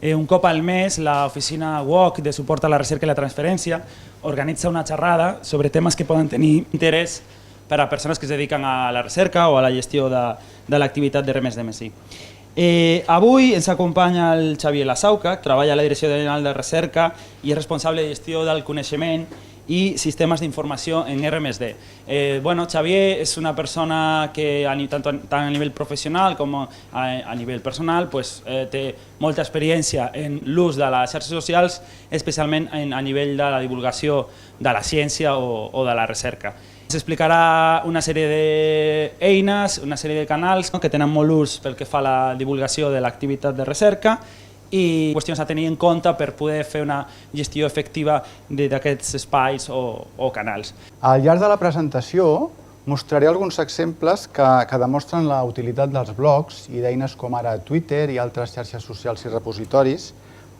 Un cop al mes, l'oficina WOC de suport a la recerca i la transferència organitza una xerrada sobre temes que poden tenir interès per a persones que es dediquen a la recerca o a la gestió de l'activitat d'R+D+I. Avui ens acompanya el Xavier Lasauca, que treballa a la Direcció General de Recerca i és responsable de gestió del coneixement i sistemes d'informació en R+D. Xavier és una persona que tant a nivell professional com a nivell personal té molta experiència en l'ús de les xarxes socials, especialment a nivell de la divulgació de la ciència o de la recerca. Ens explicarà una sèrie d'eines, una sèrie de canals que tenen molt ús pel que fa a la divulgació de l'activitat de recerca i qüestions a tenir en compte per poder fer una gestió efectiva d'aquests espais o canals. Al llarg de la presentació mostraré alguns exemples que demostren la utilitat dels blogs i d'eines com ara Twitter i altres xarxes socials i repositoris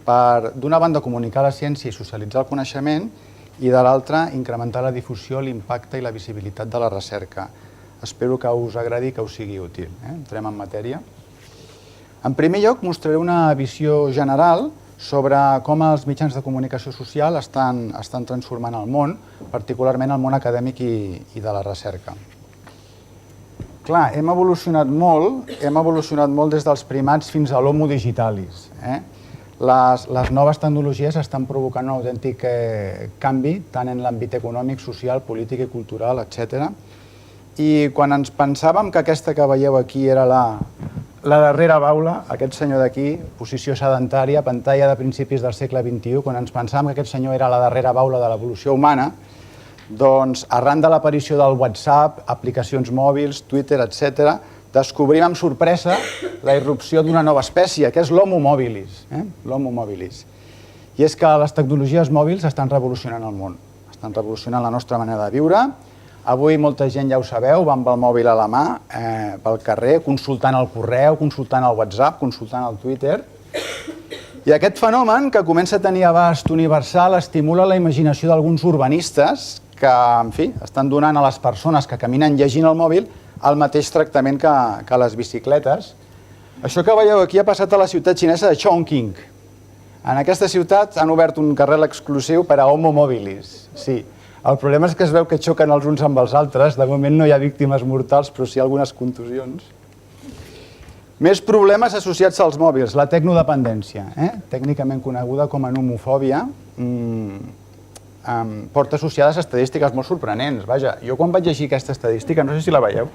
per, d'una banda, comunicar la ciència i socialitzar el coneixement i, de l'altra, incrementar la difusió, l'impacte i la visibilitat de la recerca. Espero que us agradi i que us sigui útil. Entrem en matèria. En primer lloc, mostraré una visió general sobre com els mitjans de comunicació social estan transformant el món, particularment el món acadèmic i de la recerca. Clar, hem evolucionat molt des dels primats fins a l'Homo digitalis. Les noves tecnologies estan provocant un autèntic canvi, tant en l'àmbit econòmic, social, polític i cultural, etc. I quan ens pensàvem que aquesta que veieu aquí era la darrera baula, aquest senyor d'aquí, posició sedentària, pantalla de principis del segle XXI, quan ens pensàvem que aquest senyor era la darrera baula de l'evolució humana, doncs arran de l'aparició del WhatsApp, aplicacions mòbils, Twitter, etc., descobrim amb sorpresa la irrupció d'una nova espècie, que és l'Homo mobilis. L'Homo mobilis. I és que les tecnologies mòbils estan revolucionant el món, estan revolucionant la nostra manera de viure. Avui molta gent, ja ho sabeu, va amb el mòbil a la mà pel carrer, consultant el correu, consultant el WhatsApp, consultant el Twitter. I aquest fenomen, que comença a tenir abast universal, estimula la imaginació d'alguns urbanistes que, en fi, estan donant a les persones que caminen llegint el mòbil el mateix tractament que les bicicletes. Això que veieu aquí ha passat a la ciutat xinesa de Chongqing. En aquesta ciutat han obert un carril exclusiu per a Homo mobilis. Sí, el problema és que es veu que xoquen els uns amb els altres. De moment no hi ha víctimes mortals, però sí algunes contusions. Més problemes associats als mòbils, la tecnodependència, tècnicament coneguda com a nomofòbia, porta associades estadístiques molt sorprenents. Vaja, jo quan vaig llegir aquesta estadística, no sé si la veieu,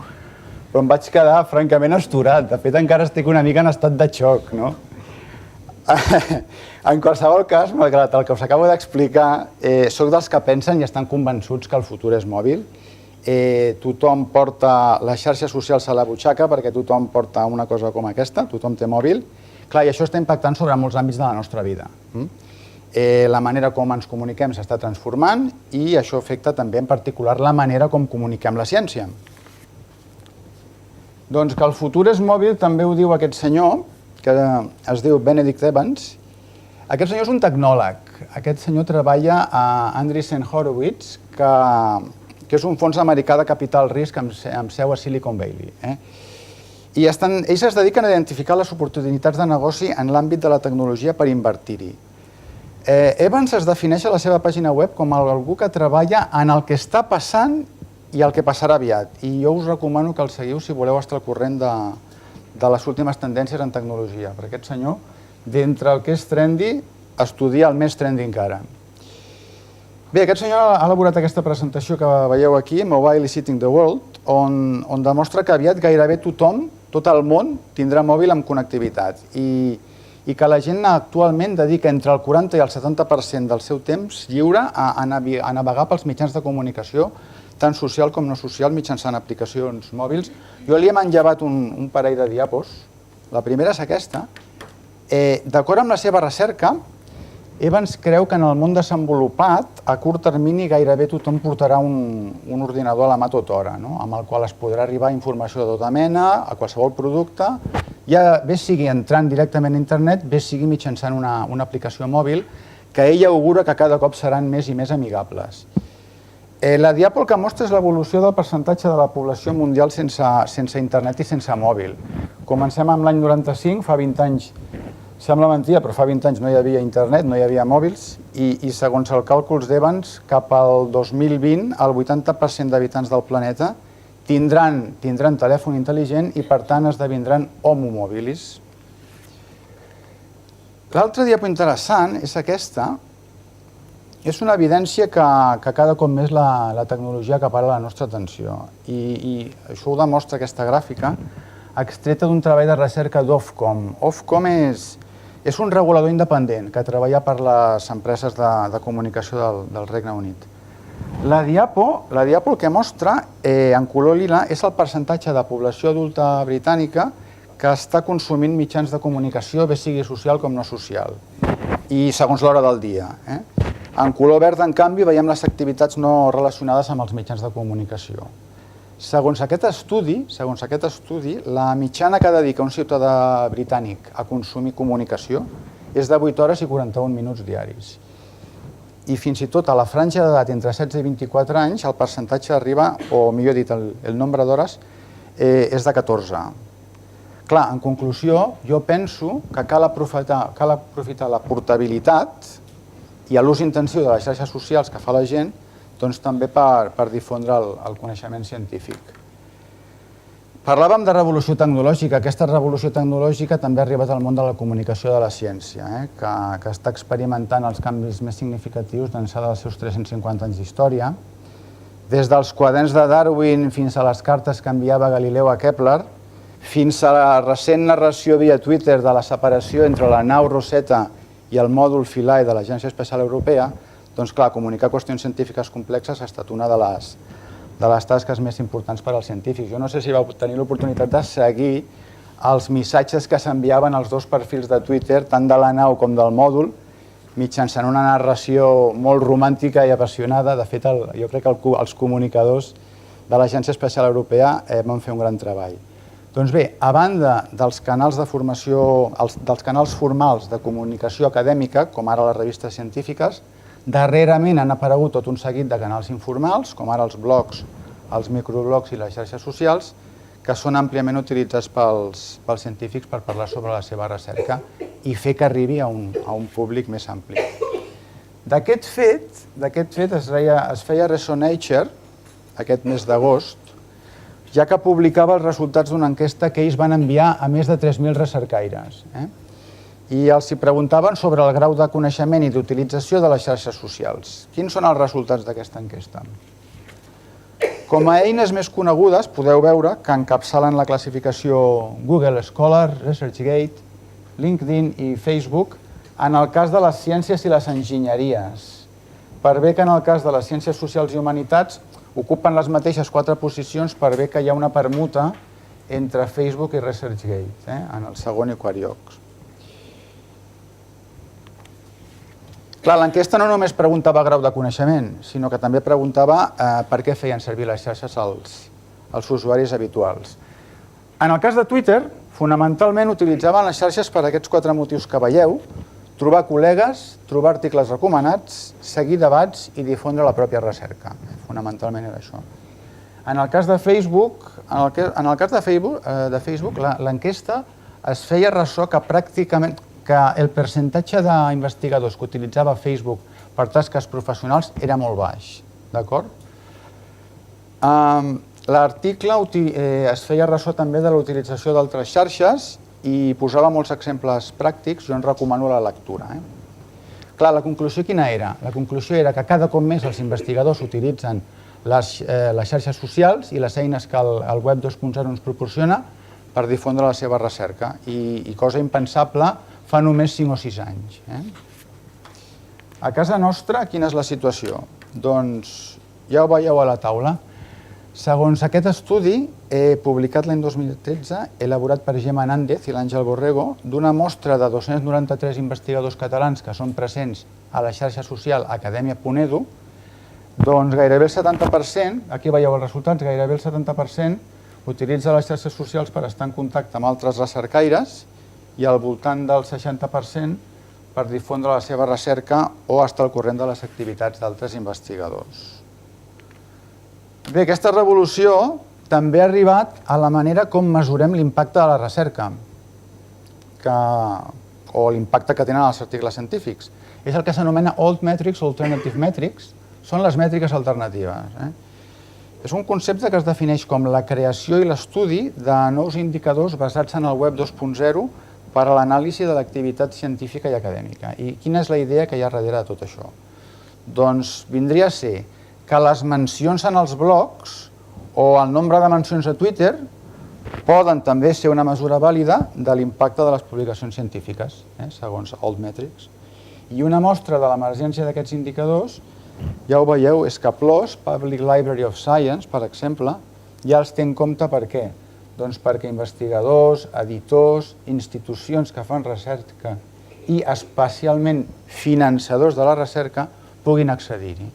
però em vaig quedar francament astorat. De fet, encara estic una mica en estat de xoc, no? En qualsevol cas, malgrat el que us acabo d'explicar, soc dels que pensen i estan convençuts que el futur és mòbil. Tothom porta les xarxes socials a la butxaca perquè tothom porta una cosa com aquesta, tothom té mòbil. Clar, i això està impactant sobre molts àmbits de la nostra vida. La manera com ens comuniquem s'està transformant i això afecta també en particular la manera com comuniquem la ciència. Doncs que el futur és mòbil també ho diu aquest senyor, que es diu Benedict Evans. Aquest senyor és un tecnòleg. Aquest senyor treballa a Andreessen Horowitz, que és un fons americà de capital risc amb seu a Silicon Valley. I ells es dediquen a identificar les oportunitats de negoci en l'àmbit de la tecnologia per invertir-hi. Evans es defineix a la seva pàgina web com algú que treballa en el que està passant i el que passarà aviat. I jo us recomano que el seguiu si voleu estar al corrent de les últimes tendències en tecnologia. Perquè aquest senyor, d'entre el que és trendy, estudia el més trendy encara. Bé, aquest senyor ha elaborat aquesta presentació que veieu aquí, Mobile is Eating the World, on demostra que aviat gairebé tothom, tot el món, tindrà mòbil amb connectivitat. I que la gent actualment dedica entre el 40 i el 70% del seu temps lliure a navegar pels mitjans de comunicació, tant social com no social, mitjançant aplicacions mòbils. Jo li he manllevat un parell de diapos. La primera és aquesta. D'acord amb la seva recerca, Evans creu que en el món desenvolupat, a curt termini, gairebé tothom portarà un ordinador a la mà tota hora, amb el qual es podrà arribar a informació de tota mena, a qualsevol producte, ja bé sigui entrant directament a internet, bé sigui mitjançant una aplicació mòbil, que ell augura que cada cop seran més i més amigables. La diapo el que mostra és l'evolució del percentatge de la població mundial sense internet i sense mòbil. Comencem amb l'any 95, fa 20 anys, Sembla mentida, però fa 20 anys no hi havia internet, no hi havia mòbils, i segons els càlculs d'Evans, cap al 2020 el 80% d'habitants del planeta tindran telèfon intel·ligent i per tant esdevindran homo mobilis. L'altre diapo interessant és aquesta. És una evidència que cada cop més la tecnologia acapara la nostra atenció. I això ho demostra aquesta gràfica, extreta d'un treball de recerca d'Ofcom. Ofcom és un regulador independent que treballa per les empreses de comunicació del Regne Unit. La diapo el que mostra en color lila és el percentatge de població adulta britànica que està consumint mitjans de comunicació, bé sigui social com no social, i segons l'hora del dia. En color verd, en canvi, veiem les activitats no relacionades amb els mitjans de comunicació. Segons aquest estudi, la mitjana que dedica un ciutadà britànic a consumir comunicació és de 8 hores i 41 minuts diaris. I fins i tot a la franja d'edat entre 16 i 24 anys el percentatge arriba, o millor dit, el nombre d'hores és de 14. Clar, en conclusió, jo penso que cal aprofitar la portabilitat i l'ús intensiu de les xarxes socials que fa la gent també per difondre el coneixement científic. Parlàvem de revolució tecnològica. Aquesta revolució tecnològica també ha arribat al món de la comunicació de la ciència, que està experimentant els canvis més significatius d'ençà dels seus 350 anys d'història. Des dels quaderns de Darwin fins a les cartes que enviava Galileu a Kepler, fins a la recent narració via Twitter de la separació entre la nau Rosetta i el mòdul Philae de l'Agència Espacial Europea, doncs clar, comunicar qüestions científiques complexes ha estat una de les tasques més importants per als científics. Jo no sé si vau tenir l'oportunitat de seguir els missatges que s'enviaven als dos perfils de Twitter, tant de la nau com del mòdul, mitjançant una narració molt romàntica i apassionada. De fet, jo crec que els comunicadors de l'Agència Espacial Europea van fer un gran treball. Doncs bé, a banda dels canals de formació, dels canals formals de comunicació acadèmica, com ara les revistes científiques, darrerament han aparegut tot un seguit de canals informals, com ara els blogs, els microblogs i les xarxes socials, que són àmpliament utilitzats pels científics per parlar sobre la seva recerca i fer que arribi a un públic més ampli. D'aquest fet es feia ressò Nature, aquest mes d'agost, ja que publicava els resultats d'una enquesta que ells van enviar a més de 3.000 recercaires. I els preguntaven sobre el grau de coneixement i d'utilització de les xarxes socials. Quins són els resultats d'aquesta enquesta? Com a eines més conegudes, podeu veure que encapçalen la classificació Google Scholar, ResearchGate, LinkedIn i Facebook en el cas de les ciències i les enginyeries, per bé que en el cas de les ciències socials i humanitats ocupen les mateixes 4 posicions, per bé que hi ha una permuta entre Facebook i ResearchGate, en el segon i quart llocs. Clar, l'enquesta no només preguntava grau de coneixement, sinó que també preguntava per què feien servir les xarxes els usuaris habituals. En el cas de Twitter, fonamentalment utilitzaven les xarxes per aquests 4 motius que veieu: trobar col·legues, trobar articles recomanats, seguir debats i difondre la pròpia recerca. Fonamentalment era això. En el cas de Facebook, l'enquesta es feia ressò que pràcticament el percentatge d'investigadors que utilitzava Facebook per tasques professionals era molt baix. D'acord? L'article es feia ressò també de la utilització d'altres xarxes i posava molts exemples pràctics. Jo en recomano la lectura. Clar, la conclusió quina era? La conclusió era que cada cop més els investigadors utilitzen les xarxes socials i les eines que el Web 2.0 ens proporciona per difondre la seva recerca. I cosa impensable fa només 5 o 6 anys. A casa nostra, quina és la situació? Doncs ja ho veieu a la taula. Segons aquest estudi, publicat l'any 2013, elaborat per Gemma Nández i l'Àngel Borrego, d'una mostra de 293 investigadors catalans que són presents a la xarxa social acadèmia.edu, doncs gairebé el 70%, aquí veieu els resultats, gairebé el 70% utilitza les xarxes socials per estar en contacte amb altres recercaires i al voltant del 60% per difondre la seva recerca o estar al corrent de les activitats d'altres investigadors. Bé, aquesta revolució també ha arribat a la manera com mesurem l'impacte de la recerca, que o l'impacte que tenen els articles científics. És el que s'anomena Old Metrics o Alternative Metrics, són les mètriques alternatives. És un concepte que es defineix com la creació i l'estudi de nous indicadors basats en el web 2.0 per a l'anàlisi de l'activitat científica i acadèmica. I quina és la idea que hi ha darrere de tot això? Doncs vindria a ser que les mencions en els blogs o el nombre de mencions a Twitter poden també ser una mesura vàlida de l'impacte de les publicacions científiques, segons Old Metrics. I una mostra de l'emergència d'aquests indicadors, ja ho veieu, és que PLOS, Public Library of Science, per exemple, ja els té en compte per què? Doncs perquè investigadors, editors, institucions que fan recerca i especialment finançadors de la recerca puguin accedir-hi.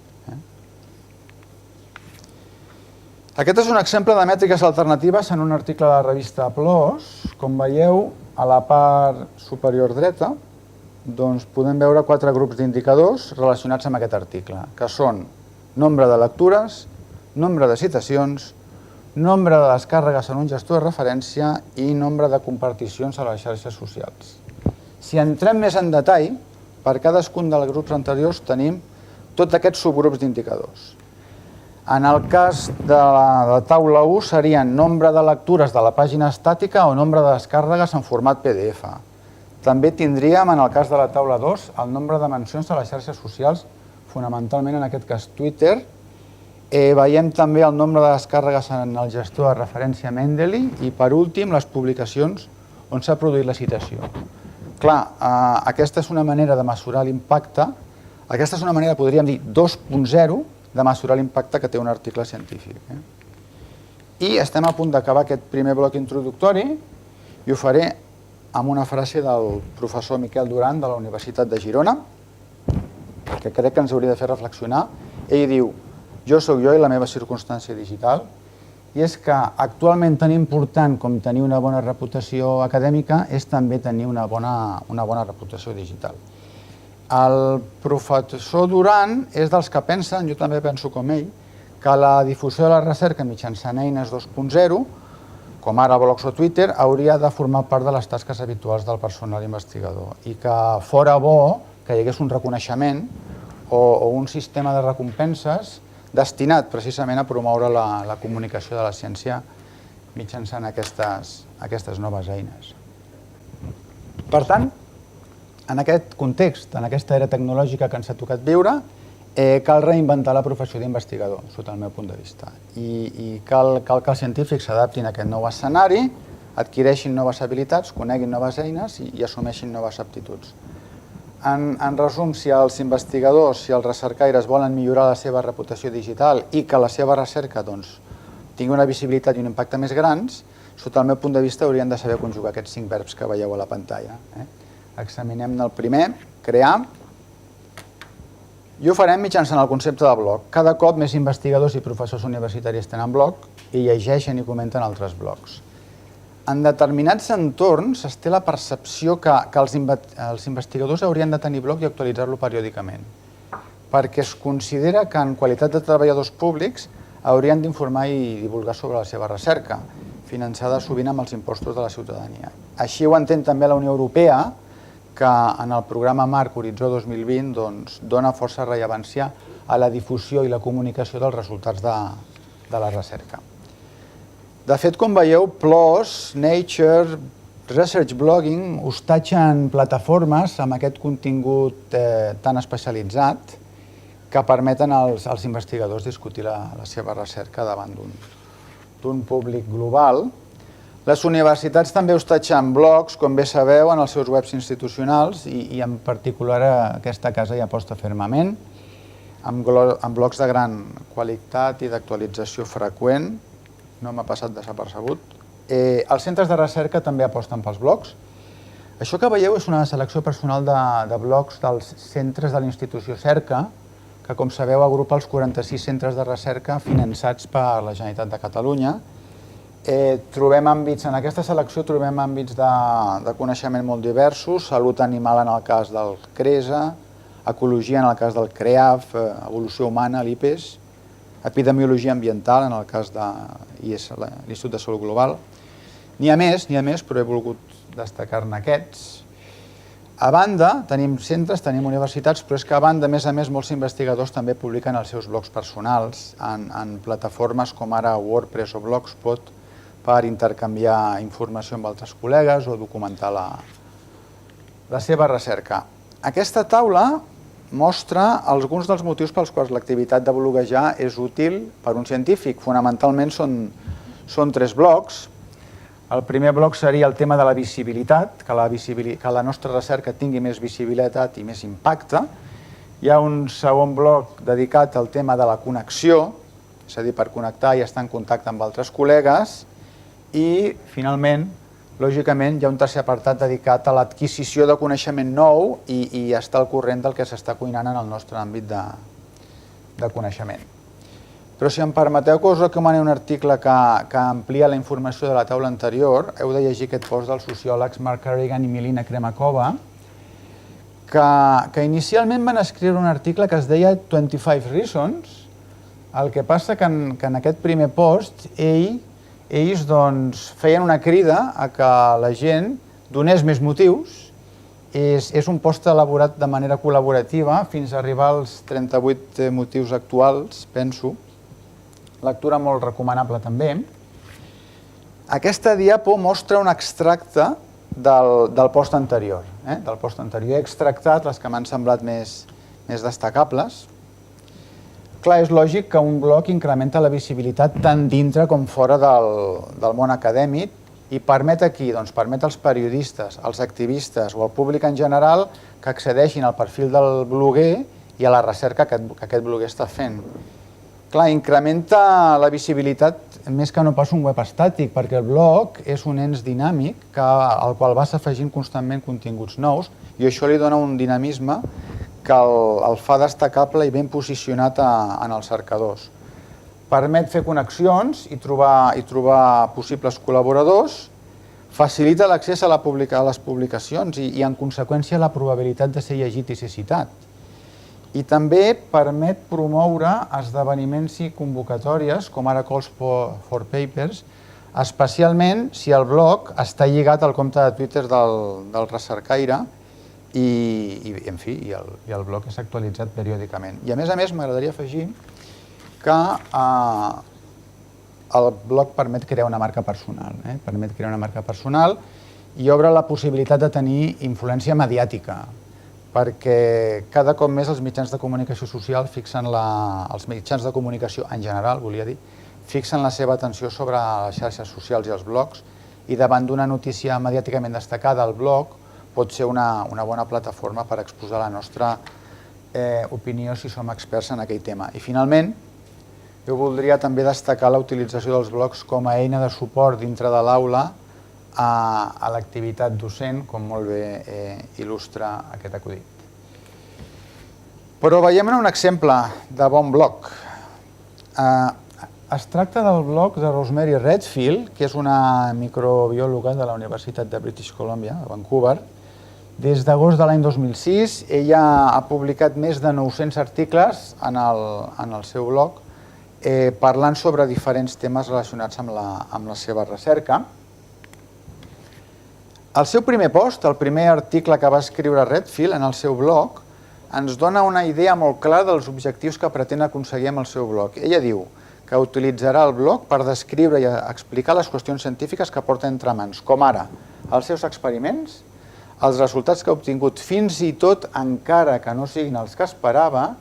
Aquest és un exemple de mètriques alternatives en un article de la revista PLOS. Com veieu, a la part superior dreta, doncs podem veure 4 grups d'indicadors relacionats amb aquest article, que són nombre de lectures, nombre de citacions, nombre de descàrregues en un gestor de referència i nombre de comparticions a les xarxes socials. Si entrem més en detall, per cadascun dels grups anteriors tenim tots aquests subgrups d'indicadors. En el cas de la taula 1 serien nombre de lectures de la pàgina estàtica o nombre de descàrregues en format PDF. També tindríem, en el cas de la taula 2, el nombre de mencions a les xarxes socials, fonamentalment en aquest cas Twitter. Veiem també el nombre de descàrregues en el gestor de referència Mendeley i, per últim, les publicacions on s'ha produït la citació. Clar, aquesta és una manera de mesurar l'impacte, aquesta és una manera, podríem dir, 2.0 de mesurar l'impacte que té un article científic. I estem a punt d'acabar aquest primer bloc introductori i ho faré amb una frase del professor Miquel Duran de la Universitat de Girona, que crec que ens hauria de fer reflexionar. Ell diu: jo sóc jo i la meva circumstància digital, i és que actualment tan important com tenir una bona reputació acadèmica és també tenir una bona reputació digital. El professor Duran és dels que pensen, jo també penso com ell, que la difusió de la recerca mitjançant eines 2.0, com ara blogs o Twitter, hauria de formar part de les tasques habituals del personal investigador i que fora bo que hi hagués un reconeixement o un sistema de recompenses destinat precisament a promoure la comunicació de la ciència mitjançant aquestes noves eines. Per tant, en aquest context, en aquesta era tecnològica que ens ha tocat viure, cal reinventar la professió d'investigador, sota el meu punt de vista. I cal que els científics s'adaptin a aquest nou escenari, adquireixin noves habilitats, coneguin noves eines i assumeixin noves aptituds. En resum, si els investigadors, si els recercaires volen millorar la seva reputació digital i que la seva recerca tingui una visibilitat i un impacte més grans, sota el meu punt de vista haurien de saber conjugar aquests 5 verbs que veieu a la pantalla. Examinem-ne el primer, crear, i ho farem mitjançant el concepte de blog. Cada cop més investigadors i professors universitaris tenen blog i llegeixen i comenten altres blogs. En determinats entorns es té la percepció que els investigadors haurien de tenir blog i actualitzar-lo periòdicament, perquè es considera que en qualitat de treballadors públics haurien d'informar i divulgar sobre la seva recerca, finançada sovint amb els impostos de la ciutadania. Així ho entén també la Unió Europea, que en el programa Marc Horitzó 2020 dona força rellevància a la difusió i la comunicació dels resultats de la recerca. De fet, com veieu, PLOS, Nature, Research Blogging hostatgen plataformes amb aquest contingut tan especialitzat que permeten als investigadors discutir la seva recerca davant d'un públic global. Les universitats també hostatgen blogs, com bé sabeu, en els seus webs institucionals i en particular aquesta casa hi aposta fermament, amb blogs de gran qualitat i d'actualització freqüent, no m'ha passat desapercebut. Els centres de recerca també aposten pels blogs. Això que veieu és una selecció personal de blogs dels centres de la institució Cerca, que, com sabeu, agrupa els 46 centres de recerca finançats per la Generalitat de Catalunya. En aquesta selecció trobem àmbits de coneixement molt diversos, salut animal en el cas del CRESA, ecologia en el cas del CREAF, evolució humana, l'IPES, epidemiologia ambiental en el cas de l'Institut de Salut Global. N'hi ha més, però he volgut destacar-ne aquests. A banda, tenim centres, tenim universitats, però és que a banda, a més, molts investigadors també publiquen els seus blogs personals en plataformes com ara WordPress o Blogspot per intercanviar informació amb altres col·legues o documentar la seva recerca. Aquesta taula mostra alguns dels motius pels quals l'activitat de bloguejar és útil per un científic. Fonamentalment són 3 blocs. El primer bloc seria el tema de la visibilitat, que la nostra recerca tingui més visibilitat i més impacte. Hi ha un segon bloc dedicat al tema de la connexió, és a dir, per connectar i estar en contacte amb altres col·legues. I, finalment, lògicament, hi ha un tercer apartat dedicat a l'adquisició de coneixement nou i estar al corrent del que s'està cuinant en el nostre àmbit de coneixement. Però si em permeteu que us recomani un article que amplia la informació de la taula anterior, heu de llegir aquest post dels sociòlegs Mark Carrigan i Milina Kremakova, que inicialment van escriure un article que es deia 25 Reasons. El que passa que en aquest primer post ells feien una crida a que la gent donés més motius. És un post elaborat de manera col·laborativa fins a arribar als 38 motius actuals, penso. Lectura molt recomanable també. Aquesta diapo mostra un extracte del post anterior. He extractat les que m'han semblat més destacables. Clar, és lògic que un blog incrementa la visibilitat tant dintre com fora del món acadèmic i permet aquí, permet als periodistes, als activistes o al públic en general que accedeixin al perfil del bloguer i a la recerca que aquest bloguer està fent. Clar, incrementa la visibilitat més que no pas un web estàtic, perquè el blog és un ens dinàmic al qual vas afegint constantment continguts nous i això li dona un dinamisme que el fa destacable i ben posicionat en els cercadors. Permet fer connexions i trobar possibles col·laboradors, facilita l'accés a les publicacions i, en conseqüència, la probabilitat de ser llegit i ser citat. I també permet promoure esdeveniments i convocatòries, com ara Calls for Papers, especialment si el blog està lligat al compte de Twitter del recercaire i el blog és actualitzat periòdicament. I a més, m'agradaria afegir que el blog permet crear una marca personal. Permet crear una marca personal i obre la possibilitat de tenir influència mediàtica, perquè cada cop més els mitjans de comunicació social els mitjans de comunicació en general, volia dir, fixen la seva atenció sobre les xarxes socials i els blogs i davant d'una notícia mediàticament destacada, el blog pot ser una bona plataforma per exposar la nostra opinió si som experts en aquell tema. I finalment, jo voldria també destacar la utilització dels blogs com a eina de suport dintre de l'aula a l'activitat docent, com molt bé il·lustra aquest acudit. Però veiem un exemple de bon blog. Es tracta del blog de Rosemary Redfield, que és una microbiòloga de la Universitat de British Columbia, a Vancouver. Des d'agost de l'any 2006, ella ha publicat més de 900 articles en el seu blog parlant sobre diferents temes relacionats amb la seva recerca. El seu primer post, el primer article que va escriure Redfield en el seu blog, ens dona una idea molt clara dels objectius que pretén aconseguir amb el seu blog. Ella diu que utilitzarà el blog per descriure i explicar les qüestions científiques que porta entre mans, com ara els seus experiments, els resultats que ha obtingut, fins i tot encara que no siguin els que esperava,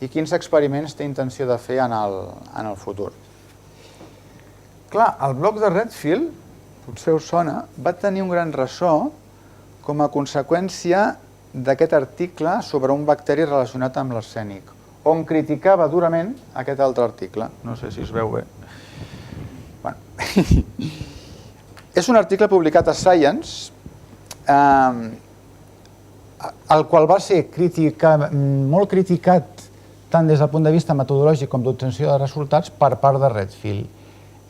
i quins experiments té intenció de fer en el futur. Clar, el blog de Redfield, potser us sona, va tenir un gran ressò com a conseqüència d'aquest article sobre un bacteri relacionat amb l'arsènic, on criticava durament aquest altre article. No sé si es veu bé. És un article publicat a Science, el qual va ser molt criticat tant des del punt de vista metodològic com d'obtenció de resultats per part de Redfield.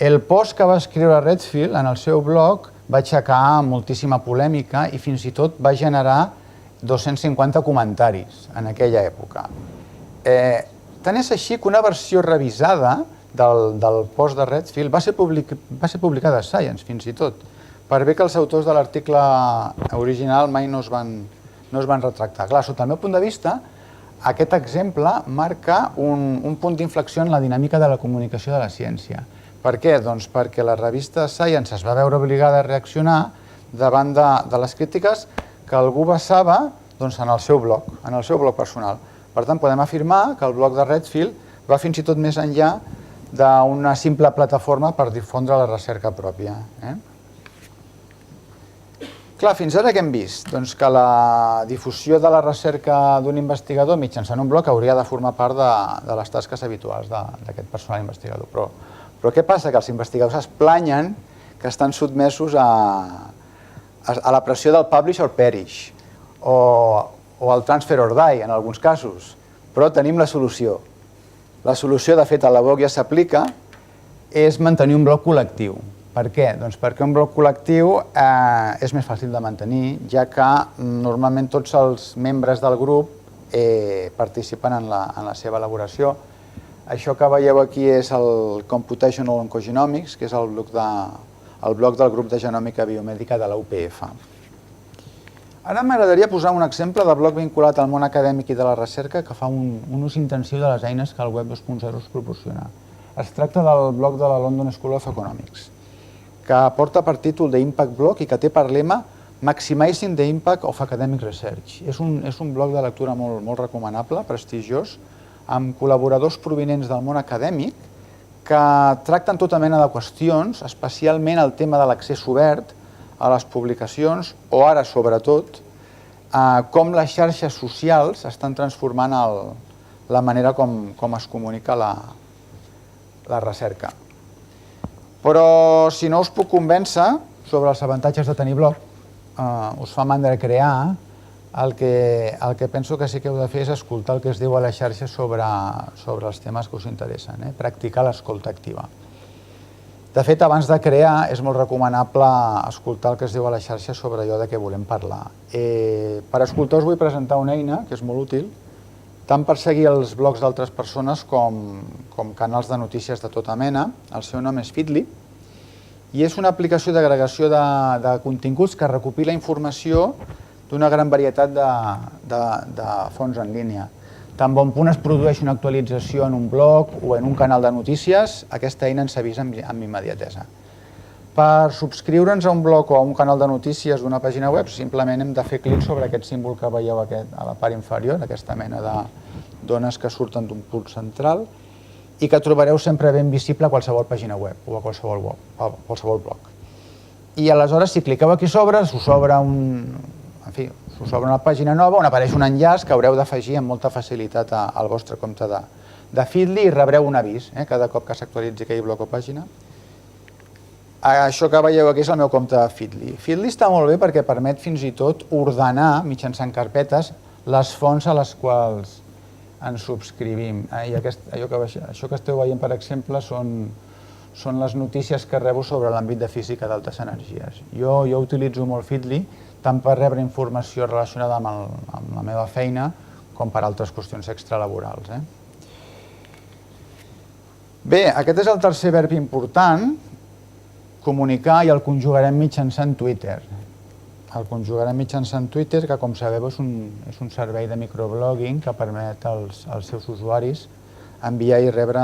El post que va escriure Redfield en el seu blog va aixecar moltíssima polèmica i fins i tot va generar 250 comentaris en aquella època. Tant és així que una versió revisada del post de Redfield va ser publicada a Science, fins i tot, per bé que els autors de l'article original mai no es no es van retractar. Clar, sota el meu punt de vista, aquest exemple marca un punt d'inflexió en la dinàmica de la comunicació de la ciència. Per què? Doncs perquè la revista Science es va veure obligada a reaccionar davant de les crítiques que algú basava en el seu blog personal. Per tant, podem afirmar que el blog de Redfield va fins i tot més enllà d'una simple plataforma per difondre la recerca pròpia. Clar, fins ara què hem vist? Doncs que la difusió de la recerca d'un investigador mitjançant un blog hauria de formar part de les tasques habituals d'aquest personal investigador. Però què passa? Que els investigadors es planyen que estan sotmesos a la pressió del publish or perish o al transfer or die, en alguns casos. Però tenim la solució. La solució, de fet, a la blog ja s'aplica, és mantenir un blog col·lectiu. Per què? Doncs perquè un blog col·lectiu és més fàcil de mantenir, ja que normalment tots els membres del grup participen en la seva elaboració. Això que veieu aquí és el Computational Oncogenomics, que és el blog del grup de genòmica biomèdica de la UPF. Ara m'agradaria posar un exemple de blog vinculat al món acadèmic i de la recerca que fa un ús intensiu de les eines que el Web 2.0 us proporciona. Es tracta del blog de la London School of Economics, que porta per títol d'Impact Blog i que té per lema Maximizing the Impact of Academic Research. És un blog de lectura molt recomanable, prestigiós, amb col·laboradors provinents del món acadèmic que tracten tota mena de qüestions, especialment el tema de l'accés obert a les publicacions o ara, sobretot, com les xarxes socials estan transformant la manera com es comunica la recerca. Però si no us puc convèncer sobre els avantatges de tenir blog, us fa mandra crear, el que penso que sí que heu de fer és escoltar el que es diu a les xarxes sobre els temes que us interessen, practicar l'escolta activa. De fet, abans de crear, és molt recomanable escoltar el que es diu a les xarxes sobre allò de què volem parlar. Per escoltar us vull presentar una eina que és molt útil, tant per seguir els blogs d'altres persones com canals de notícies de tota mena. El seu nom és Feedly i és una aplicació d'agregació de continguts que recopila informació d'una gran varietat de fonts en línia. Tan bon punt es produeix una actualització en un blog o en un canal de notícies, aquesta eina ens avisa amb immediatesa. Per subscriure'ns a un blog o a un canal de notícies d'una pàgina web, simplement hem de fer clic sobre aquest símbol que veieu a la part inferior, aquesta mena d'ones que surten d'un punt central i que trobareu sempre ben visible a qualsevol pàgina web o a qualsevol blog. I aleshores, si cliqueu aquí sobre, us obre una pàgina nova on apareix un enllaç que haureu d'afegir amb molta facilitat al vostre compte de Feedly i rebreu un avís cada cop que s'actualitzi aquell blog o pàgina. Això que veieu aquí és el meu compte de Feedly. Feedly està molt bé perquè permet fins i tot ordenar, mitjançant carpetes, les fonts a les quals ens subscrivim. Això que esteu veient, per exemple, són les notícies que rebo sobre l'àmbit de física d'altes energies. Jo utilitzo molt Feedly, tant per rebre informació relacionada amb la meva feina com per altres qüestions extralaborals. Bé, aquest és el tercer verb important, comunicar, i el conjugarem mitjançant Twitter. El conjugarem mitjançant Twitter, que com sabeu és un servei de microblogging que permet als seus usuaris enviar i rebre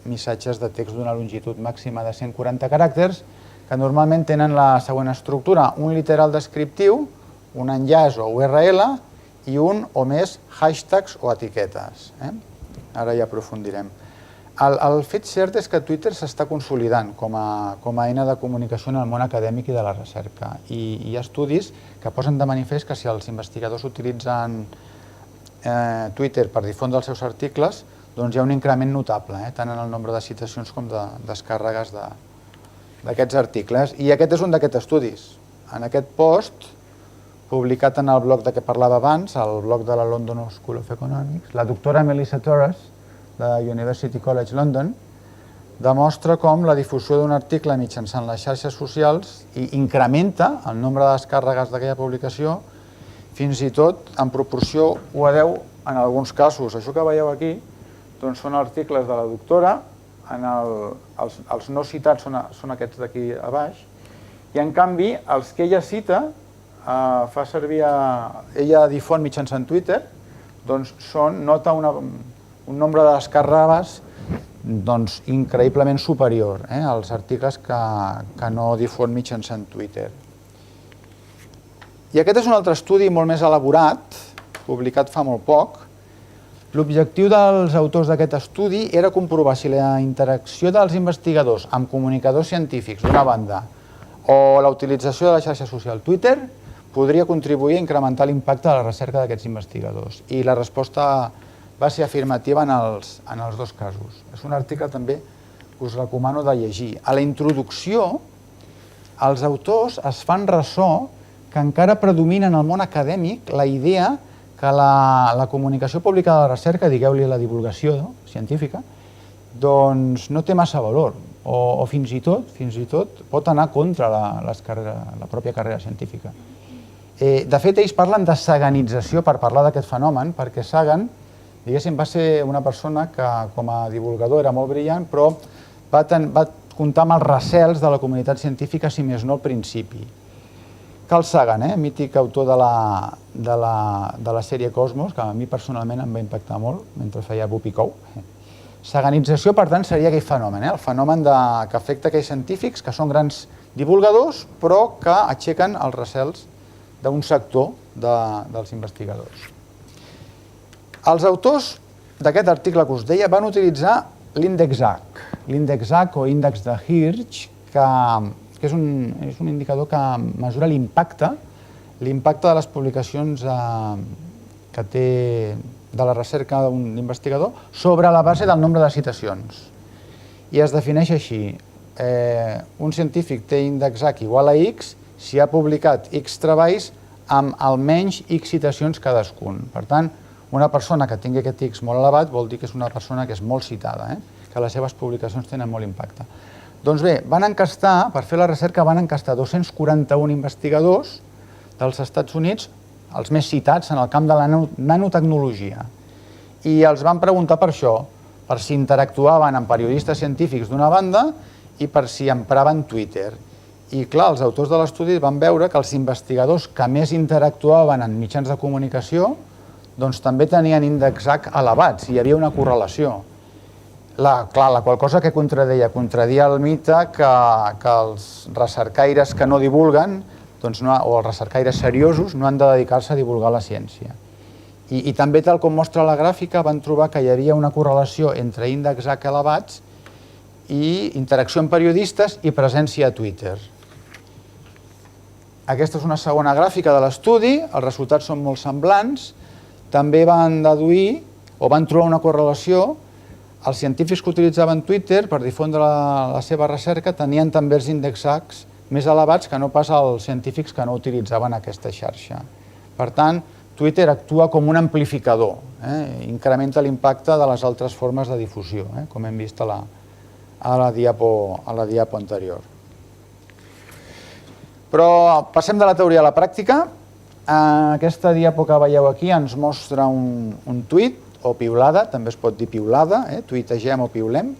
missatges de text d'una longitud màxima de 140 caràcters que normalment tenen la següent estructura: un literal descriptiu, un enllaç o URL i un o més hashtags o etiquetes. Ara ja aprofundirem. El fet cert és que Twitter s'està consolidant com a eina de comunicació en el món acadèmic i de la recerca. I hi ha estudis que posen de manifest que si els investigadors utilitzen Twitter per difondre els seus articles, doncs hi ha un increment notable, tant en el nombre de citacions com de descàrregues d'aquests articles. I aquest és un d'aquests estudis. En aquest post, publicat en el blog de què parlava abans, el blog de la London School of Economics, la doctora Melissa Torres, de University College London, demostra com la difusió d'un article mitjançant les xarxes socials incrementa el nombre de descàrregues d'aquella publicació fins i tot en proporció 1 a 10 en alguns casos. Això que veieu aquí són articles de la doctora, els no citats són aquests d'aquí a baix, i en canvi els que ella cita fa servir, ella difon mitjançant Twitter, doncs nota un nombre de descàrregues increïblement superior als articles que no difon mitjançant Twitter. I aquest és un altre estudi molt més elaborat, publicat fa molt poc. L'objectiu dels autors d'aquest estudi era comprovar si la interacció dels investigadors amb comunicadors científics, d'una banda, o la utilització de la xarxa social Twitter podria contribuir a incrementar l'impacte de la recerca d'aquests investigadors. I la resposta va ser afirmativa en els dos casos. És un article també que us recomano de llegir. A la introducció, els autors es fan ressò que encara predomina en el món acadèmic la idea que la comunicació pública de la recerca, digueu-li la divulgació científica, doncs no té massa valor o fins i tot pot anar contra la pròpia carrera científica. De fet, ells parlen de saganització per parlar d'aquest fenomen, perquè Sagan, diguéssim, va ser una persona que com a divulgador era molt brillant, però va comptar amb els recels de la comunitat científica, si més no al principi. Carl Sagan, mític autor de la sèrie Cosmos, que a mi personalment em va impactar molt mentre feia Bupicou. Saganització, per tant, seria aquell fenomen, el fenomen que afecta aquells científics que són grans divulgadors, però que aixequen els recels d'un sector dels investigadors. Els autors d'aquest article que us deia van utilitzar l'índex H. L'índex H o índex de Hirsch, que és un indicador que mesura l'impacte de les publicacions que té de la recerca d'un investigador sobre la base del nombre de citacions. I es defineix així. Un científic té índex H igual a X si ha publicat X treballs amb almenys X citacions cadascun. Per tant, una persona que tingui aquest X molt elevat vol dir que és una persona que és molt citada, que les seves publicacions tenen molt impacte. Doncs bé, per fer la recerca van enquestar 241 investigadors dels Estats Units, els més citats en el camp de la nanotecnologia. I els van preguntar per això, per si interactuaven amb periodistes científics d'una banda i per si empraven Twitter. I clar, els autors de l'estudi van veure que els investigadors que més interactuaven en mitjans de comunicació doncs també tenien índexs H elevats, i hi havia una correlació. La qual cosa que contradeia el mite que els recercaires que no divulguen, o els recercaires seriosos, no han de dedicar-se a divulgar la ciència. I també, tal com mostra la gràfica, van trobar que hi havia una correlació entre índexs H elevats i interacció amb periodistes i presència a Twitter. Aquesta és una segona gràfica de l'estudi, els resultats són molt semblants. També van deduir, o van trobar una correlació, els científics que utilitzaven Twitter per difondre la seva recerca tenien també els índexs H més elevats que no pas els científics que no utilitzaven aquesta xarxa. Per tant, Twitter actua com un amplificador, incrementa l'impacte de les altres formes de difusió, com hem vist a la diapo anterior. Però passem de la teoria a la pràctica. Aquesta diapo que veieu aquí ens mostra un tuit, o piulada, també es pot dir piulada, tuitegem o piulem,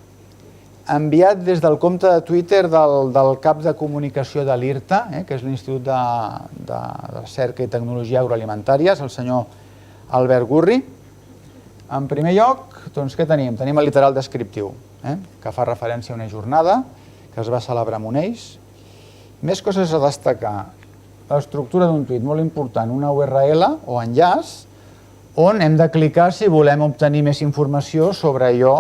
enviat des del compte de Twitter del cap de comunicació de l'IRTA, que és l'Institut de Recerca i Tecnologia Agroalimentàries, el senyor Albert Gurri. En primer lloc, doncs què tenim? Tenim el literal descriptiu, que fa referència a una jornada que es va celebrar a Monells. Més coses a destacar. L'estructura d'un tuit, molt important, una URL o enllaç, on hem de clicar si volem obtenir més informació sobre allò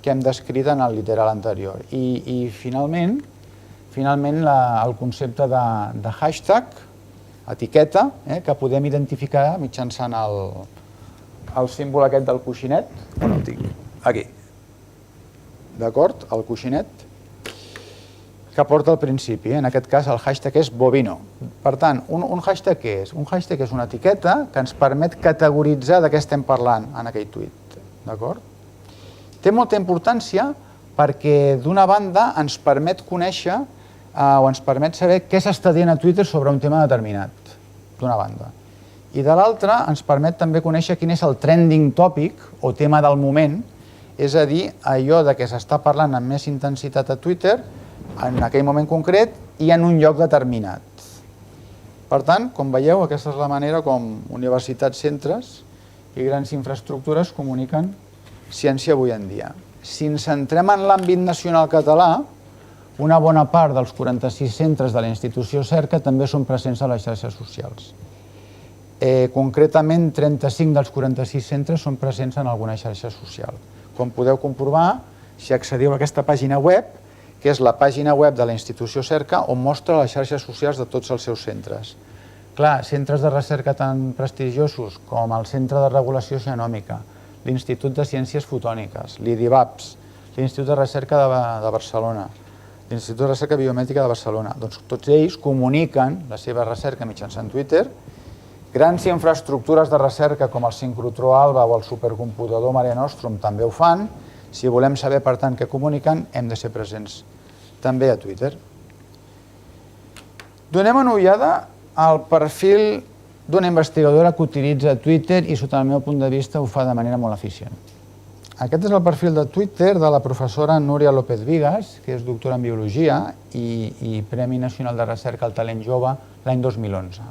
que hem descrit en el literal anterior. I finalment, el concepte de hashtag, etiqueta, que podem identificar mitjançant el símbol aquest del coixinet. On el tinc? Aquí. D'acord? El coixinet que porta al principi. En aquest cas, el hashtag és bovino. Per tant, un hashtag què és? Un hashtag és una etiqueta que ens permet categoritzar de què estem parlant en aquell tuit. D'acord? Té molta importància perquè, d'una banda, ens permet conèixer o ens permet saber què s'està dient a Twitter sobre un tema determinat, d'una banda. I de l'altra, ens permet també conèixer quin és el trending topic o tema del moment, és a dir, allò de què s'està parlant amb més intensitat a Twitter en aquell moment concret i en un lloc determinat. Per tant, com veieu, aquesta és la manera com universitats, centres i grans infraestructures comuniquen ciència avui en dia. Si ens centrem en l'àmbit nacional català, una bona part dels 46 centres de la institució Cerca també són presents a les xarxes socials. Concretament, 35 dels 46 centres són presents en alguna xarxa social. Com podeu comprovar, si accediu a aquesta pàgina web, que és la pàgina web de la institució Cerca, on mostra les xarxes socials de tots els seus centres. Clar, centres de recerca tan prestigiosos com el Centre de Regulació Genòmica, l'Institut de Ciències Fotòniques, l'IDIBAPS, l'Institut de Recerca de Barcelona, l'Institut de Recerca Biomèdica de Barcelona, doncs tots ells comuniquen la seva recerca mitjançant Twitter. Grans infraestructures de recerca com el sincrotró Alba o el supercomputador Mare Nostrum també ho fan. Si volem saber, per tant, què comuniquen, hem de ser presents també a Twitter. Donem una ullada al perfil d'una investigadora que utilitza Twitter i, sota el meu punt de vista, ho fa de manera molt eficient. Aquest és el perfil de Twitter de la professora Núria López Vigas, que és doctora en Biologia i Premi Nacional de Recerca al Talent Jove l'any 2011.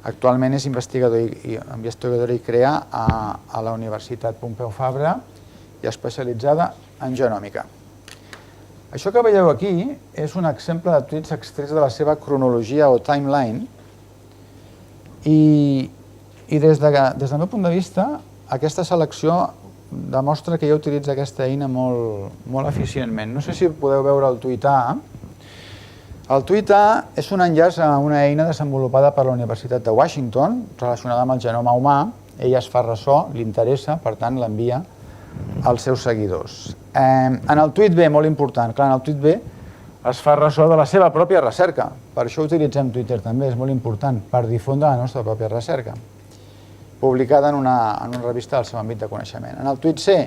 Actualment és investigadora i crea a la Universitat Pompeu Fabra i especialitzada en genòmica. Això que veieu aquí és un exemple de tuits extrets de la seva cronologia o timeline i des del meu punt de vista aquesta selecció demostra que ella utilitza aquesta eina molt eficientment. No sé si podeu veure el tuit A. El tuit A és un enllaç a una eina desenvolupada per la Universitat de Washington relacionada amb el genoma humà. Ella es fa ressò, li interessa, per tant l'envia als seus seguidors. En el tuit B, molt important, clar, en el tuit B es fa ressò de la seva pròpia recerca. Per això utilitzem Twitter també, és molt important, per difondre la nostra pròpia recerca, publicada en una revista del seu àmbit de coneixement. En el tuit C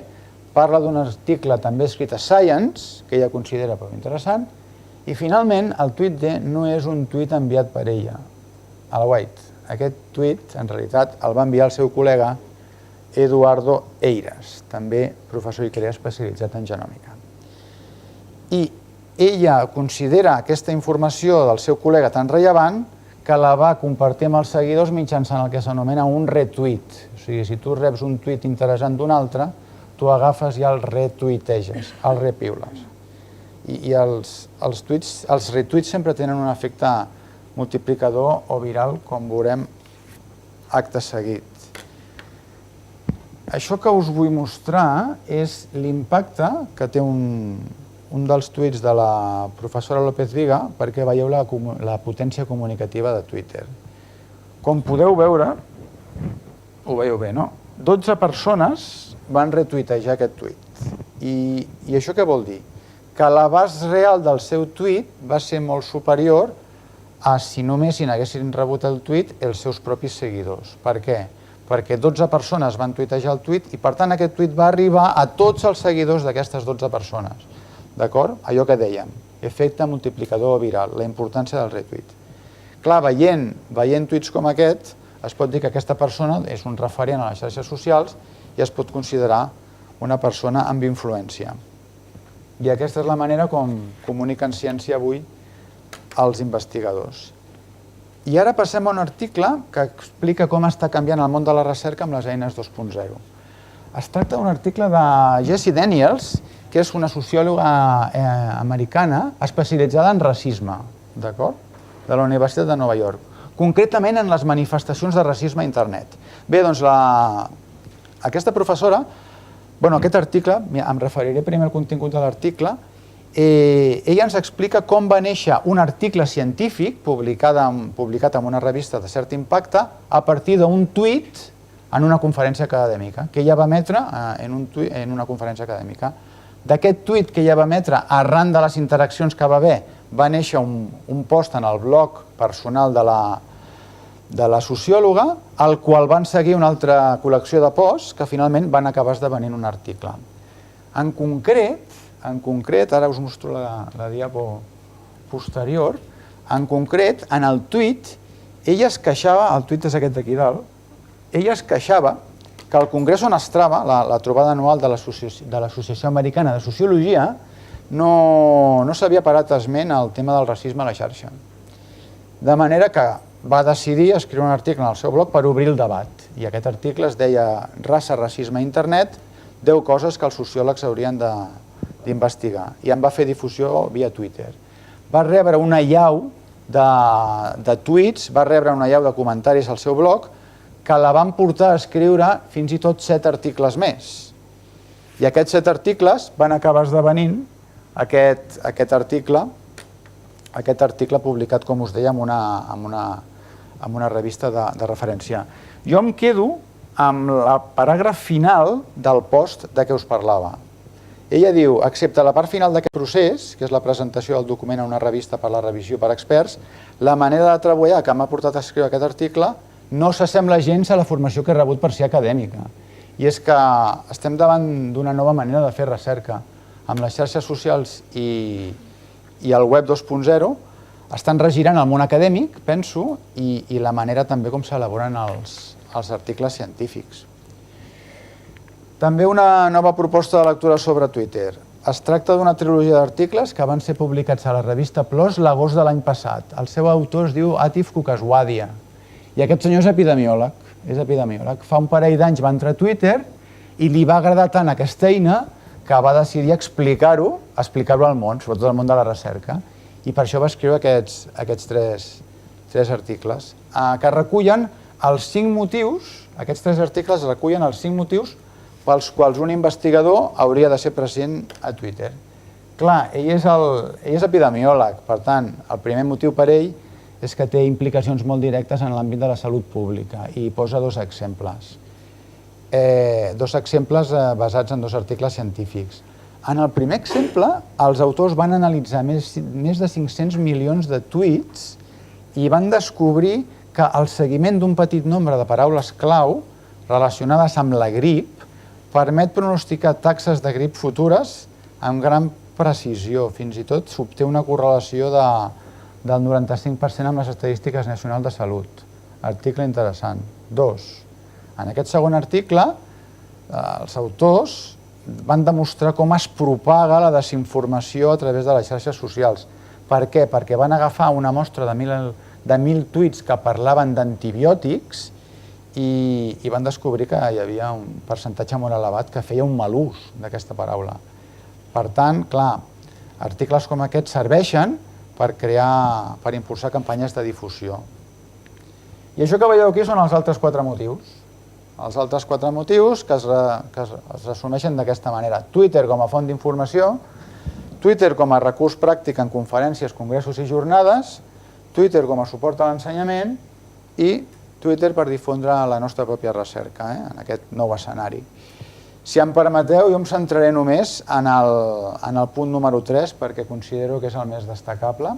parla d'un article també escrit a Science, que ella considera prou interessant, i finalment el tuit D no és un tuit enviat per ella, a la White. Aquest tuit, en realitat, el va enviar el seu col·lega Eduardo Eiras, també professor i crea especialitzat en genòmica. I ella considera aquesta informació del seu col·lega tan rellevant que la va compartir amb els seguidors mitjançant el que s'anomena un retweet. O sigui, si tu reps un tuit interessant d'un altre, tu agafes i el retuiteges, el repiules. I els retuits sempre tenen un efecte multiplicador o viral, com veurem acte seguit. Això que us vull mostrar és l'impacte que té un dels tuits de la professora López Viga perquè veieu la potència comunicativa de Twitter. Com podeu veure, ho veieu bé, no? 12 persones van retuitejar aquest tuit. I això què vol dir? Que l'abast real del seu tuit va ser molt superior a si només n'haguessin rebut el tuit els seus propis seguidors. Per què? Perquè 12 persones van tuitejar el tuit i, per tant, aquest tuit va arribar a tots els seguidors d'aquestes 12 persones. D'acord? Allò que dèiem, efecte multiplicador viral, la importància del retuit. Clar, veient tuits com aquest, es pot dir que aquesta persona és un referent a les xarxes socials i es pot considerar una persona amb influència. I aquesta és la manera com comuniquen ciència avui els investigadors. I ara passem a un article que explica com està canviant el món de la recerca amb les eines 2.0. Es tracta d'un article de Jessie Daniels, que és una sociòloga americana especialitzada en racisme, d'acord? De la Universitat de Nova York, concretament en les manifestacions de racisme a internet. Bé, doncs aquesta professora, aquest article, em referiré primer al contingut de l'article, ella ens explica com va néixer un article científic publicat en una revista de cert impacte a partir d'un tuit en una conferència acadèmica, que ella va emetre en una conferència acadèmica. D'aquest tuit que ella va emetre, arran de les interaccions que va haver, va néixer un post en el blog personal de la sociòloga, al qual van seguir una altra col·lecció de posts que finalment van acabar esdevenint un article. En concret, ara us mostro la diapo posterior, en concret, en el tuit, ella es queixava, el tuit és aquest d'aquí dalt, ella es queixava que al Congrés on es troba, la trobada anual de l'Associació Americana de Sociologia, no s'havia parat esment al tema del racisme a la xarxa. De manera que va decidir escriure un article en el seu blog per obrir el debat. I aquest article es deia Raça, racisme a internet, 10 coses que els sociòlegs haurien d'investigar. I en va fer difusió via Twitter. Va rebre una allau de tuits, va rebre una allau de comentaris al seu blog que la van portar a escriure fins i tot 7 articles més. I aquests 7 articles van acabar esdevenint aquest article publicat, com us deia, en una revista de referència. Jo em quedo amb el paràgraf final del post de què us parlava. Ella diu, excepte la part final d'aquest procés, que és la presentació del document a una revista per la revisió per experts, la manera de treballar que m'ha portat a escriure aquest article no s'assembla gens a la formació que he rebut per ser acadèmica. I és que estem davant d'una nova manera de fer recerca. Amb les xarxes socials i el web 2.0 estan regirant el món acadèmic, penso, i la manera també com s'elaboren els articles científics. També una nova proposta de lectura sobre Twitter. Es tracta d'una trilogia d'articles que van ser publicats a la revista PLOS l'agost de l'any passat. El seu autor es diu Atif Kokashwadia i aquest senyor és epidemiòleg. Fa un parell d'anys va entrar a Twitter i li va agradar tant aquesta eina que va decidir explicar-ho al món, sobretot al món de la recerca. I per això va escriure aquests tres articles que recullen els 5 motius, aquests 3 articles recullen els 5 motius pels quals un investigador hauria de ser present a Twitter. Clar, ell és epidemiòleg, per tant, el primer motiu per ell és que té implicacions molt directes en l'àmbit de la salut pública i posa 2 exemples. 2 exemples basats en 2 articles científics. En el primer exemple, els autors van analitzar més de 500 milions de tuits i van descobrir que el seguiment d'un petit nombre de paraules clau relacionades amb la grip permet pronosticar taxes de grip futures amb gran precisió. Fins i tot s'obté una correlació del 95% amb les estadístiques nacionals de salut. Article interessant. 2. En aquest segon article, els autors van demostrar com es propaga la desinformació a través de les xarxes socials. Per què? Perquè van agafar una mostra de 1.000 tuits que parlaven d'antibiòtics i van descobrir que hi havia un percentatge molt elevat que feia un mal ús d'aquesta paraula. Per tant, clar, articles com aquests serveixen per impulsar campanyes de difusió. I això que veieu aquí són els altres 4 motius. Els altres 4 motius que es resumeixen d'aquesta manera. Twitter com a font d'informació, Twitter com a recurs pràctic en conferències, congressos i jornades, Twitter com a suport a l'ensenyament i Twitter per difondre la nostra pròpia recerca en aquest nou escenari. Si em permeteu, jo em centraré només en el punt número 3 perquè considero que és el més destacable,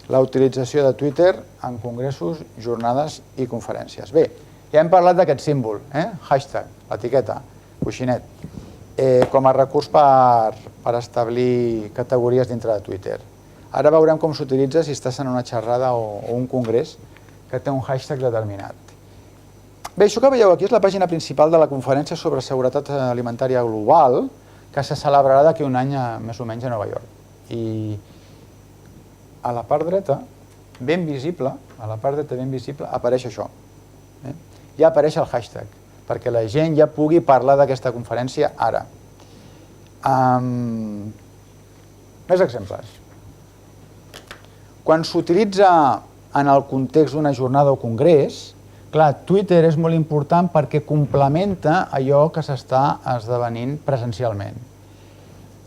la utilització de Twitter en congressos, jornades i conferències. Bé, ja hem parlat d'aquest símbol, hashtag, l'etiqueta, coixinet, com a recurs per establir categories dintre de Twitter. Ara veurem com s'utilitza si estàs en una xerrada o un congrés que té un hashtag determinat. Bé, això que veieu aquí és la pàgina principal de la conferència sobre seguretat alimentària global que se celebrarà d'aquí un any més o menys a Nova York. I a la part dreta, ben visible, apareix això. Ja apareix el hashtag, perquè la gent ja pugui parlar d'aquesta conferència ara. Més exemples. Quan s'utilitza en el context d'una jornada o congrés, clar, Twitter és molt important perquè complementa allò que s'està esdevenint presencialment.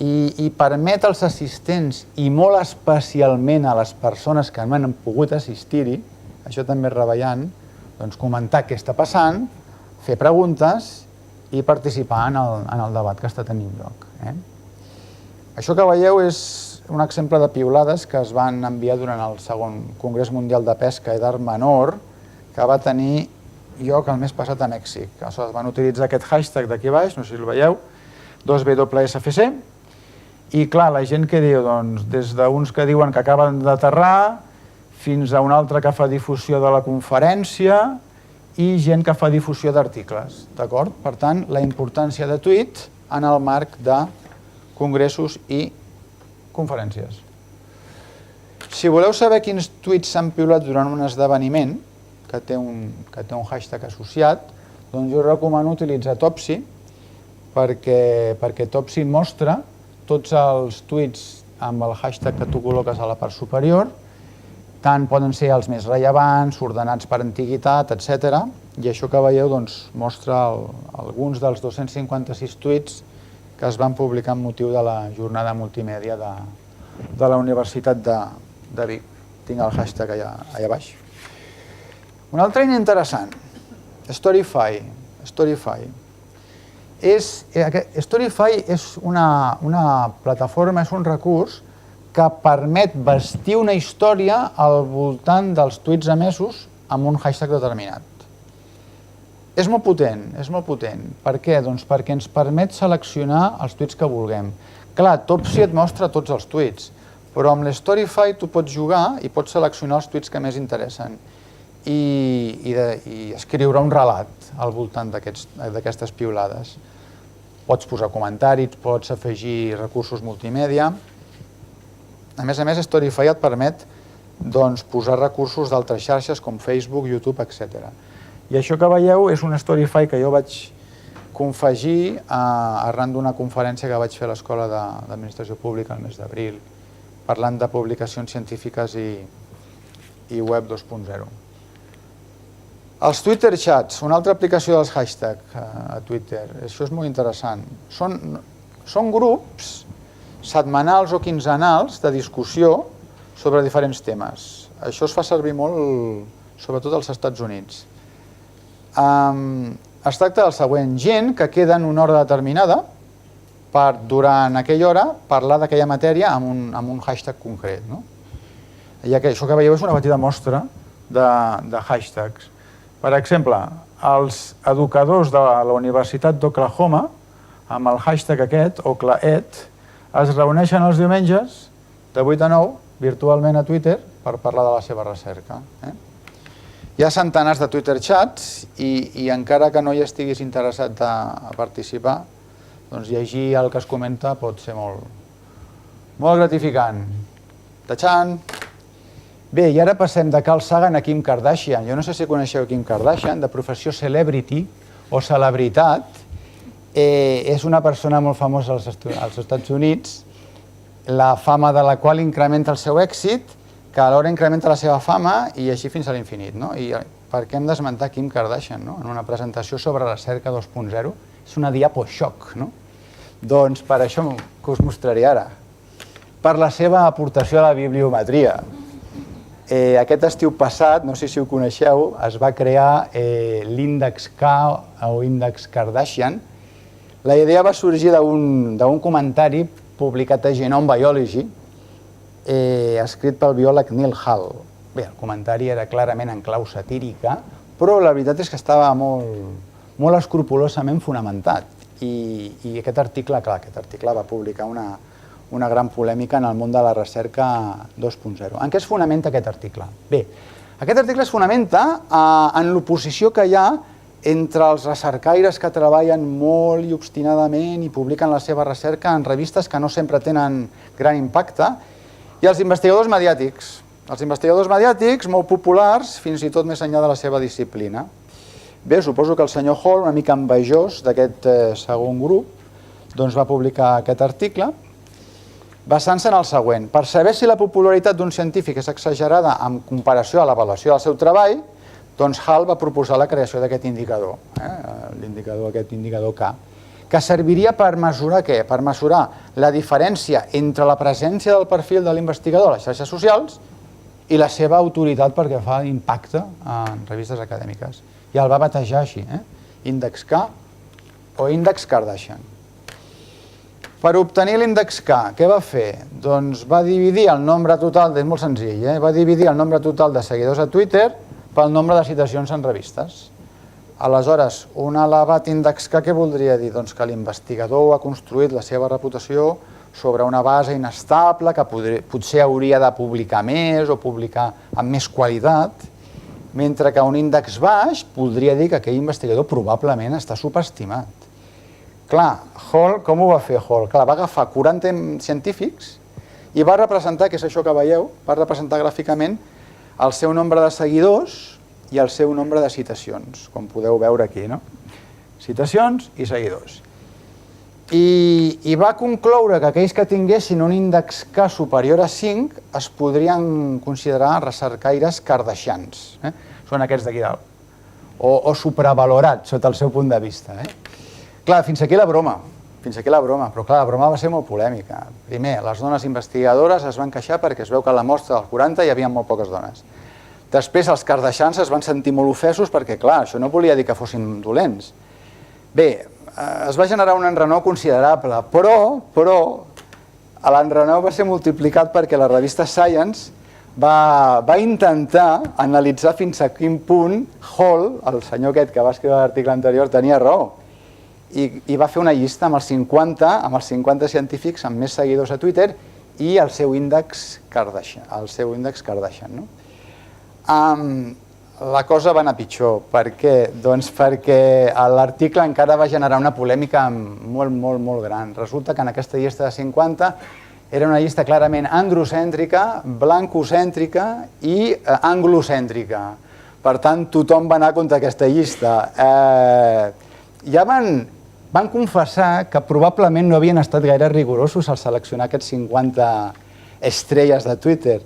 I permet als assistents, i molt especialment a les persones que no han pogut assistir-hi, això també és rellevant, doncs comentar què està passant, fer preguntes i participar en el debat que està tenint lloc. Això que veieu és un exemple de piulades que es van enviar durant el segon Congrés Mundial de Pesca i d'Art Menor que va tenir lloc el mes passat a Mèxic. Es van utilitzar aquest hashtag d'aquí baix, no sé si el veieu, 2WSFC, i clar, la gent que diu, doncs, des d'uns que diuen que acaben d'aterrar fins a un altre que fa difusió de la conferència i gent que fa difusió d'articles, d'acord? Per tant, la importància de tuit en el marc de congressos i conferències. Si voleu saber quins tuits s'han piulat durant un esdeveniment, que té un hashtag associat, doncs jo recomano utilitzar Topsy, perquè Topsy mostra tots els tuits amb el hashtag que tu col·loques a la part superior, tant poden ser els més rellevants, ordenats per antiguitat, etc. I això que veieu mostra alguns dels 256 tuits que es van publicar amb motiu de la jornada multimèdia de la Universitat de Vic. Tinc el hashtag allà baix. Un altre interessant, Storify. Storify és una plataforma, és un recurs que permet vestir una història al voltant dels tuits emesos amb un hashtag determinat. És molt potent. Per què? Doncs perquè ens permet seleccionar els tuits que vulguem. Clar, Topsy et mostra tots els tuits, però amb l'Storify tu pots jugar i pots seleccionar els tuits que més interessen i escriure un relat al voltant d'aquestes piulades. Pots posar comentaris, pots afegir recursos multimèdia. A més, Storify et permet posar recursos d'altres xarxes com Facebook, YouTube, etc. I això que veieu és un Storify que jo vaig confegir arran d'una conferència que vaig fer a l'Escola d'Administració Pública el mes d'abril, parlant de publicacions científiques i web 2.0. Els Twitter Chats, una altra aplicació dels hashtags a Twitter. Això és molt interessant. Són grups setmanals o quinzenals de discussió sobre diferents temes. Això es fa servir molt, sobretot als Estats Units. Es tracta del següent: gent que queda en una hora determinada per, durant aquella hora, parlar d'aquella matèria amb un hashtag concret. Ja que això que veieu és una petita mostra de hashtags. Per exemple, els educadors de la Universitat d'Oklahoma, amb el hashtag aquest, OklaEd, es reuneixen els diumenges de 8 a 9, virtualment a Twitter, per parlar de la seva recerca. Hi ha centenars de Twitter chats i encara que no hi estiguis interessat a participar, doncs llegir el que es comenta pot ser molt gratificant. Tachan! Bé, i ara passem de Carl Sagan a Kim Kardashian. Jo no sé si coneixeu Kim Kardashian, de professió celebrity o celebritat. És una persona molt famosa als Estats Units, la fama de la qual incrementa el seu èxit, que alhora incrementa la seva fama i així fins a l'infinit. I per què hem d'esmentar Kim Kardashian en una presentació sobre recerca 2.0? És una diaposhock. Doncs per això que us mostraré ara. Per la seva aportació a la bibliometria. Aquest estiu passat, no sé si ho coneixeu, es va crear l'índex K o índex Kardashian. La idea va sorgir d'un comentari publicat a Genome Biology, escrit pel biòleg Neil Hall. Bé, el comentari era clarament en clau satírica, però la veritat és que estava molt escrupolosament fonamentat. I aquest article va publicar una gran polèmica en el món de la recerca 2.0. En què es fonamenta aquest article? Bé, aquest article es fonamenta en l'oposició que hi ha entre els recercaires que treballen molt i obstinadament i publiquen la seva recerca en revistes que no sempre tenen gran impacte, i els investigadors mediàtics. Els investigadors mediàtics, molt populars, fins i tot més enllà de la seva disciplina. Bé, suposo que el senyor Hall, una mica envejós d'aquest segon grup, doncs va publicar aquest article, basant-se en el següent. Per saber si la popularitat d'un científic és exagerada en comparació a l'avaluació del seu treball, doncs Hall va proposar la creació d'aquest indicador, aquest indicador K, que serviria per mesurar què? Per mesurar la diferència entre la presència del perfil de l'investigador a les xarxes socials i la seva autoritat perquè fa impacte en revistes acadèmiques. I el va batejar així, índex K o índex Kardashian. Per obtenir l'índex K, què va fer? Doncs va dividir el nombre total, és molt senzill, va dividir el nombre total de seguidors a Twitter pel nombre de citacions en revistes. Aleshores, un elevat índex K què voldria dir? Doncs que l'investigador ha construït la seva reputació sobre una base inestable, que potser hauria de publicar més o publicar amb més qualitat, mentre que un índex baix podria dir que aquell investigador probablement està subestimat. Clar, Hall, com ho va fer Hall? Clar, va agafar 40 científics i va representar, que és això que veieu, va representar gràficament el seu nombre de seguidors i el seu nombre de citacions, com podeu veure aquí, no? Citacions i seguidors. I va concloure que aquells que tinguessin un índex K superior a 5 es podrien considerar recercaires kardashians. Són aquests d'aquí dalt. O supravalorats, sota el seu punt de vista. Clar, fins aquí la broma. Però clar, la broma va ser molt polèmica. Primer, les dones investigadores es van queixar perquè es veu que a la mostra del 40 hi havia molt poques dones. Després, els kardashians es van sentir molt ofesos perquè, clar, això no volia dir que fossin dolents. Bé, es va generar un enrenou considerable, però l'enrenou va ser multiplicat perquè la revista Science va intentar analitzar fins a quin punt Hall, el senyor aquest que va escriure l'article anterior, tenia raó. I va fer una llista amb els 50 científics amb més seguidors a Twitter i el seu índex Kardashian. La cosa va anar pitjor. Per què? Doncs perquè l'article encara va generar una polèmica molt gran. Resulta que en aquesta llista de 50 era una llista clarament androcèntrica, blancocèntrica i anglocèntrica. Per tant, tothom va anar contra aquesta llista. Ja van confessar que probablement no havien estat gaire rigorosos al seleccionar aquests 50 estrelles de Twitter,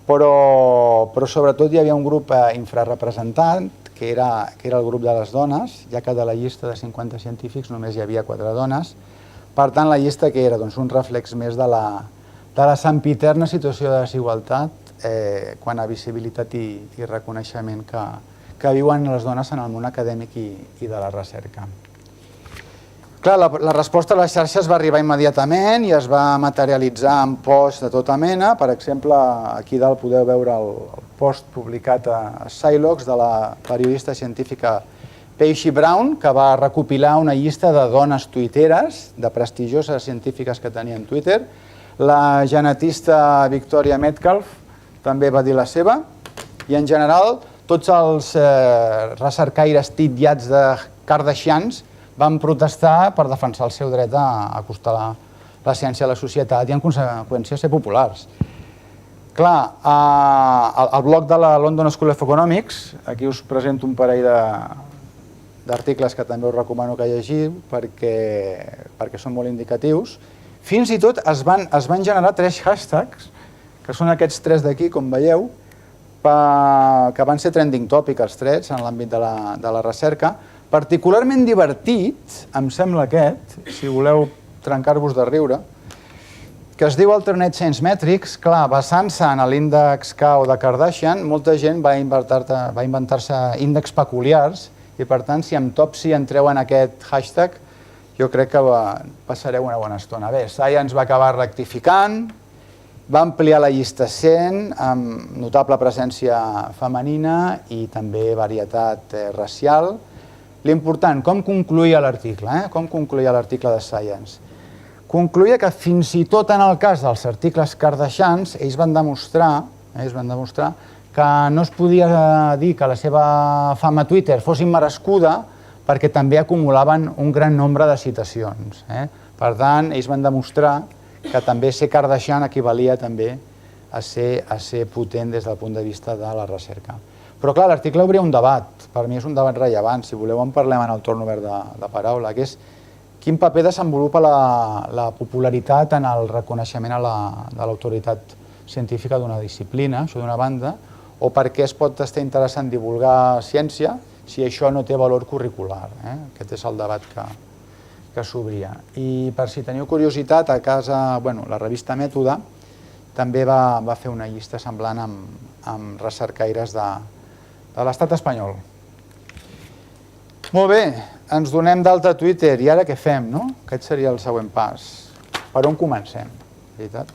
però sobretot hi havia un grup infrarrepresentat, que era el grup de les dones, ja que de la llista de 50 científics només hi havia 4 dones. Per tant, la llista que era? Doncs un reflex més de la sempiterna situació de desigualtat quant a visibilitat i reconeixement que viuen les dones en el món acadèmic i de la recerca. Clar, la resposta a les xarxes va arribar immediatament i es va materialitzar en posts de tota mena. Per exemple, aquí dalt podeu veure el post publicat a Scilox de la periodista científica Paisley Brown, que va recopilar una llista de dones tuiteres, de prestigioses científiques que tenien Twitter. La genetista Victoria Metcalf també va dir la seva. I en general, tots els recercaires titllats de kardashians van protestar per defensar el seu dret a acostar la ciència a la societat i, en conseqüència, ser populars. Clar, al blog de la London School of Economics, aquí us presento un parell d'articles que també us recomano que llegiu perquè són molt indicatius. Fins i tot es van generar 3 hashtags, que són aquests 3 d'aquí, com veieu, que van ser trending topic, els 3, en l'àmbit de la recerca. Particularment divertit, em sembla aquest, si voleu trencar-vos de riure, que es diu Alternate Change Metrics. Clar, basant-se en l'índex K o de Kardashian, molta gent va inventar-se índexs peculiars i, per tant, si amb Topsy entreu en aquest hashtag, jo crec que passareu una bona estona. Bé, Science va acabar rectificant, va ampliar la llista 100 amb notable presència femenina i també varietat racial. L'important, com concluïa l'article? Com concluïa l'article de Science? Concluïa que fins i tot en el cas dels articles kardashians, ells van demostrar que no es podia dir que la seva fama a Twitter fos immerescuda perquè també acumulaven un gran nombre de citacions. Per tant, ells van demostrar que també ser kardashian equivalia també a ser potent des del punt de vista de la recerca. Però clar, l'article obria un debat, per mi és un debat rellevant, si voleu en parlem en el torn obert de paraula, que és quin paper desenvolupa la popularitat en el reconeixement de l'autoritat científica d'una disciplina, això d'una banda, o per què es pot estar interessant divulgar ciència si això no té valor curricular. Aquest és el debat que s'obria. I per si teniu curiositat, a casa, la revista Mètode també va fer una llista semblant amb recercaires de l'estat espanyol. Molt bé, ens donem d'alta a Twitter i ara què fem, no? Aquest seria el següent pas. Per on comencem? Veritat?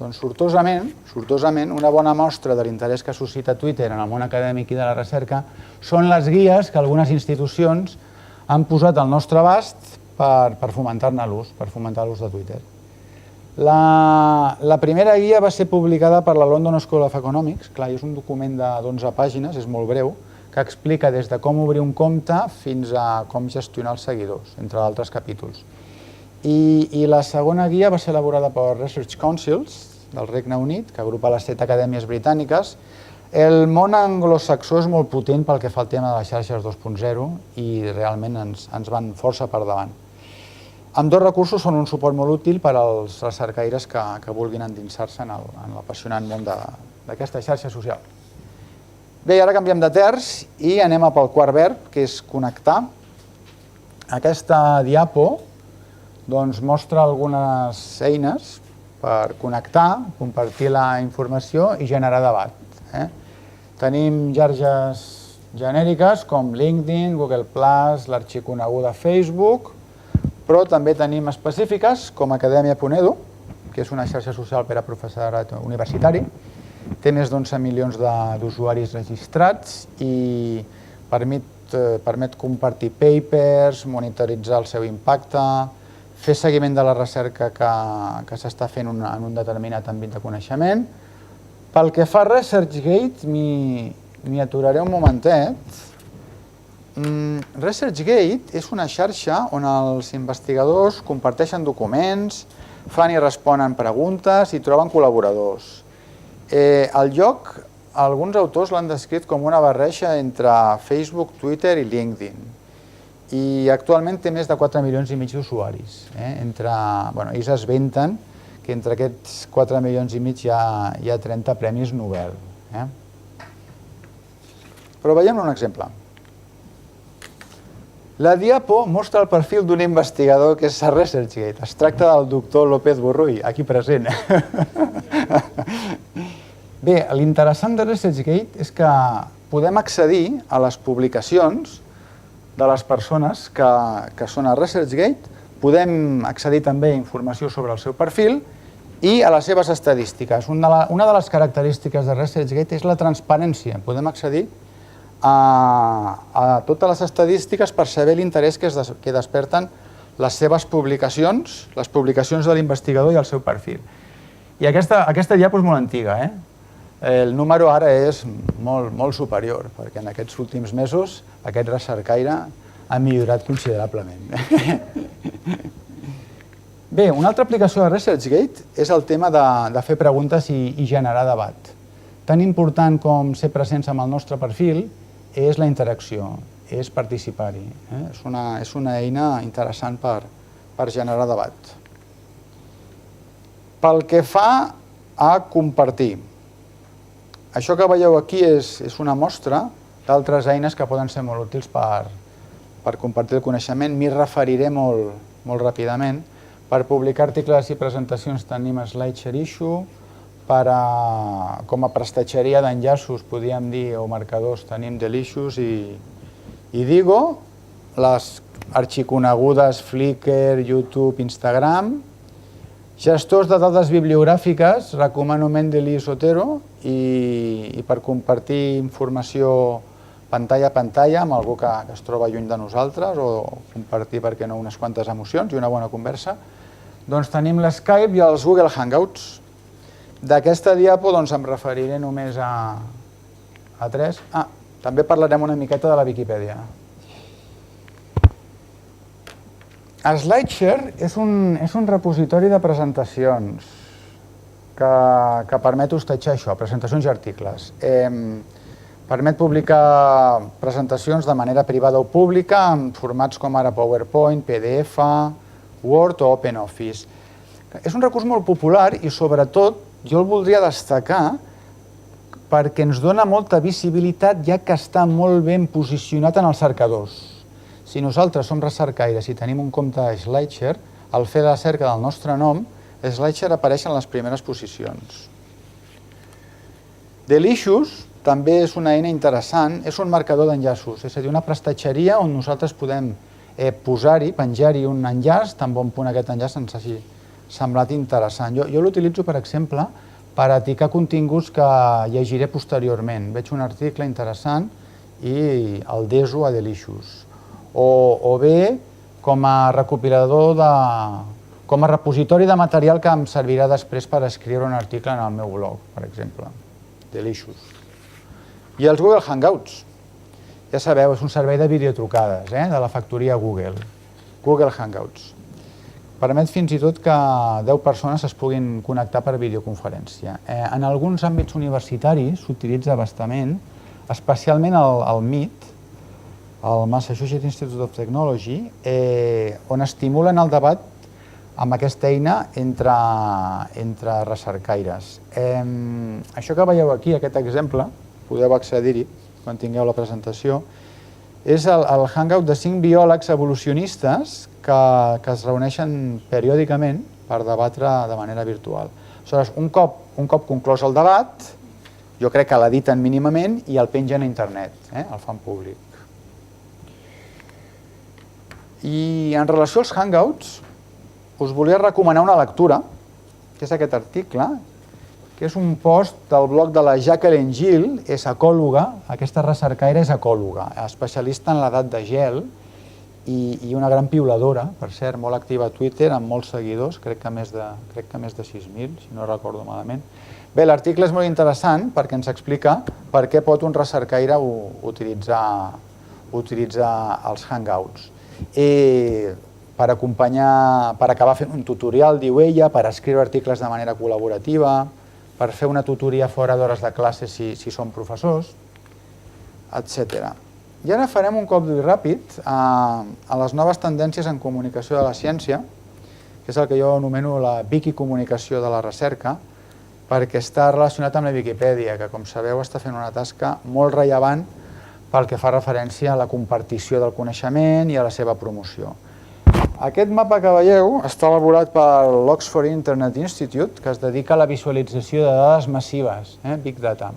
Doncs sortosament, una bona mostra de l'interès que suscita Twitter en el món acadèmic i de la recerca són les guies que algunes institucions han posat al nostre abast per fomentar-ne l'ús, per fomentar l'ús de Twitter. La primera guia va ser publicada per la London School of Economics. Clar, és un document de 11 pàgines, és molt breu, que explica des de com obrir un compte fins a com gestionar els seguidors, entre d'altres capítols. I la segona guia va ser elaborada per Research Councils, del Regne Unit, que agrupa les 7 acadèmies britàniques. El món anglosaxó és molt potent pel que fa al tema de les xarxes 2.0 i realment ens van força per davant. Ambdós recursos són un suport molt útil per als recercaires que vulguin endinsar-se en l'apassionant món d'aquesta xarxa social. Bé, ara canviem de terç i anem pel quart verb, que és connectar. Aquesta diapo mostra algunes eines per connectar, compartir la informació i generar debat. Tenim xarxes genèriques com LinkedIn, Google+, l'arxiconeguda Facebook, però també tenim específiques com Academia.edu, que és una xarxa social per a professorat universitari. Té més d'11 milions d'usuaris registrats i permet compartir papers, monitoritzar el seu impacte, fer seguiment de la recerca que s'està fent en un determinat àmbit de coneixement. Pel que fa a ResearchGate, m'hi aturaré un momentet. ResearchGate és una xarxa on els investigadors comparteixen documents, fan i responen preguntes i troben col·laboradors. El lloc, alguns autors l'han descrit com una barreja entre Facebook, Twitter i LinkedIn. I actualment té més de 4 milions i mig d'usuaris. Ells es venten que entre aquests 4 milions i mig hi ha 30 premis Nobel. Però veiem un exemple. La diapo mostra el perfil d'un investigador que és a ResearchGate. Es tracta del doctor López Borrull, aquí present. Bé, l'interessant de ResearchGate és que podem accedir a les publicacions de les persones que són a ResearchGate, podem accedir també a informació sobre el seu perfil i a les seves estadístiques. Una de les característiques de ResearchGate és la transparència. Podem accedir a totes les estadístiques per saber l'interès que desperten les seves publicacions, les publicacions de l'investigador i el seu perfil. I aquesta diapo és molt antiga, El número ara és molt superior, perquè en aquests últims mesos aquest recercaire ha millorat considerablement. Bé, una altra aplicació de ResearchGate és el tema de fer preguntes i generar debat. Tan important com ser presents amb el nostre perfil és la interacció, és participar-hi. És una eina interessant per generar debat. Pel que fa a compartir, això que veieu aquí és una mostra d'altres eines que poden ser molt útils per compartir el coneixement. M'hi referiré molt ràpidament. Per publicar articles i presentacions tenim SlideShare Issue, com a prestatgeria d'enllaços, podríem dir, o marcadors, tenim Delicious i Digo, les arxiconegudes Flickr, YouTube, Instagram. Gestors de dades bibliogràfiques, recomano Mendeley i Zotero, i per compartir informació pantalla a pantalla amb algú que es troba lluny de nosaltres o compartir, per què no, unes quantes emocions i una bona conversa, doncs tenim l'Skype i els Google Hangouts. D'aquesta diapo em referiré només a 3. També parlarem una miqueta de la Viquipèdia. SlideShare és un repositori de presentacions que permet hostatjar això, presentacions i articles. Permet publicar presentacions de manera privada o pública en formats com ara PowerPoint, PDF, Word o OpenOffice. És un recurs molt popular i sobretot jo el voldria destacar perquè ens dona molta visibilitat ja que està molt ben posicionat en els cercadors. Si nosaltres som recercaires i tenim un compte a SlideShare, al fer la cerca del nostre nom, SlideShare apareix en les primeres posicions. Delicious també és una eina interessant, és un marcador d'enllaços, és a dir, una prestatgeria on nosaltres podem posar-hi, penjar-hi un enllaç, tan bon punt aquest enllaç ens hagi semblat interessant. Jo l'utilitzo, per exemple, per etiquetar continguts que llegiré posteriorment. Veig un article interessant i el deso a Delicious. O bé com a recopilador com a repositori de material que em servirà després per escriure un article en el meu blog, per exemple. Delicious. I els Google Hangouts. Ja sabeu, és un servei de videotrucades de la factoria Google. Google Hangouts. permet fins i tot que 10 persones es puguin connectar per videoconferència. En alguns àmbits universitaris s'utilitza bastament, especialment el MIT, el Massachusetts Institute of Technology, on estimulen el debat amb aquesta eina entre recercaires. Això que veieu aquí, aquest exemple, podeu accedir-hi quan tingueu la presentació, és el hangout de 5 biòlegs evolucionistes que es reuneixen periòdicament per debatre de manera virtual. Aleshores, un cop conclòs el debat, jo crec que l'editen mínimament i el pengen a internet, el fan públic. I en relació als hangouts, us volia recomanar una lectura, que és aquest article, que és un post del blog de la Jacqueline Gill, és ecòloga, aquesta recercaire és ecòloga, especialista en l'edat de gel i una gran piuladora, per cert, molt activa a Twitter, amb molts seguidors, crec que més de 6.000, si no recordo malament. Bé, l'article és molt interessant perquè ens explica per què pot un recercaire utilitzar els hangouts. Per acabar fent un tutorial, diu ella, per escriure articles de manera col·laborativa, per fer una tutoria fora d'hores de classe si són professors, etc. I ara farem un cop d'ull ràpid a les noves tendències en comunicació de la ciència, que és el que jo anomeno la wikicomunicació de la recerca, perquè està relacionat amb la Viquipèdia, que com sabeu està fent una tasca molt rellevant pel que fa referència a la compartició del coneixement i a la seva promoció. Aquest mapa que veieu està elaborat per l'Oxford Internet Institute, que es dedica a la visualització de dades massives, Big Data.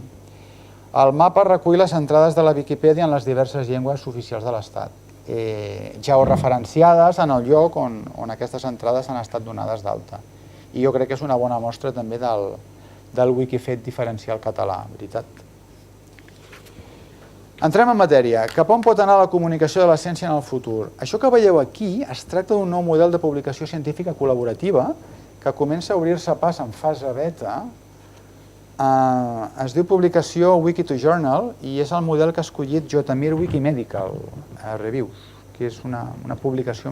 El mapa recull les entrades de la Viquipèdia en les diverses llengües oficials de l'Estat, georreferenciades en el lloc on aquestes entrades han estat donades d'alta. I jo crec que és una bona mostra també del Wikifet diferencial català, veritat? Entrem en matèria. Cap on pot anar la comunicació de la ciència en el futur? Això que veieu aquí es tracta d'un nou model de publicació científica col·laborativa que comença a obrir-se pas en fase beta. Es diu publicació Wiki2Journal i és el model que ha escollit Jotamir Wikimedical Reviews, que és una publicació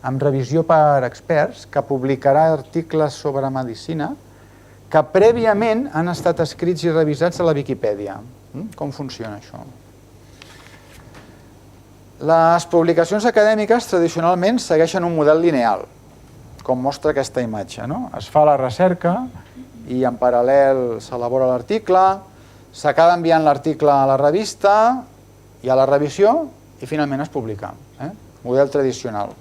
amb revisió per experts que publicarà articles sobre medicina que prèviament han estat escrits i revisats a la Viquipèdia. Com funciona això? Les publicacions acadèmiques tradicionalment segueixen un model lineal, com mostra aquesta imatge. Es fa la recerca i en paral·lel s'elabora l'article, s'acaba enviant l'article a la revista i a la revisió i finalment es publica. Model tradicional.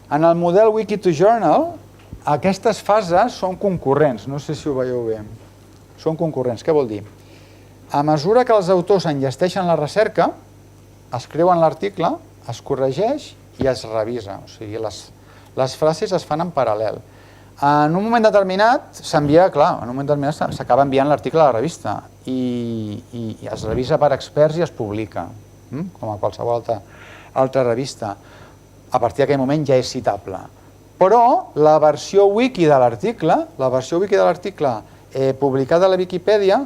En el model Wiki2Journal, aquestes fases són concurrents, no sé si ho veieu bé. Són concurrents, què vol dir? A mesura que els autors enllesteixen la recerca, escriuen l'article, es corregeix i es revisa. O sigui, les frases es fan en paral·lel. En un moment determinat s'envia, clar, en un moment determinat s'acaba enviant l'article a la revista i es revisa per experts i es publica, com a qualsevol altra revista. A partir d'aquell moment ja és citable. Però la versió wiki de l'article, publicada a la Viquipèdia,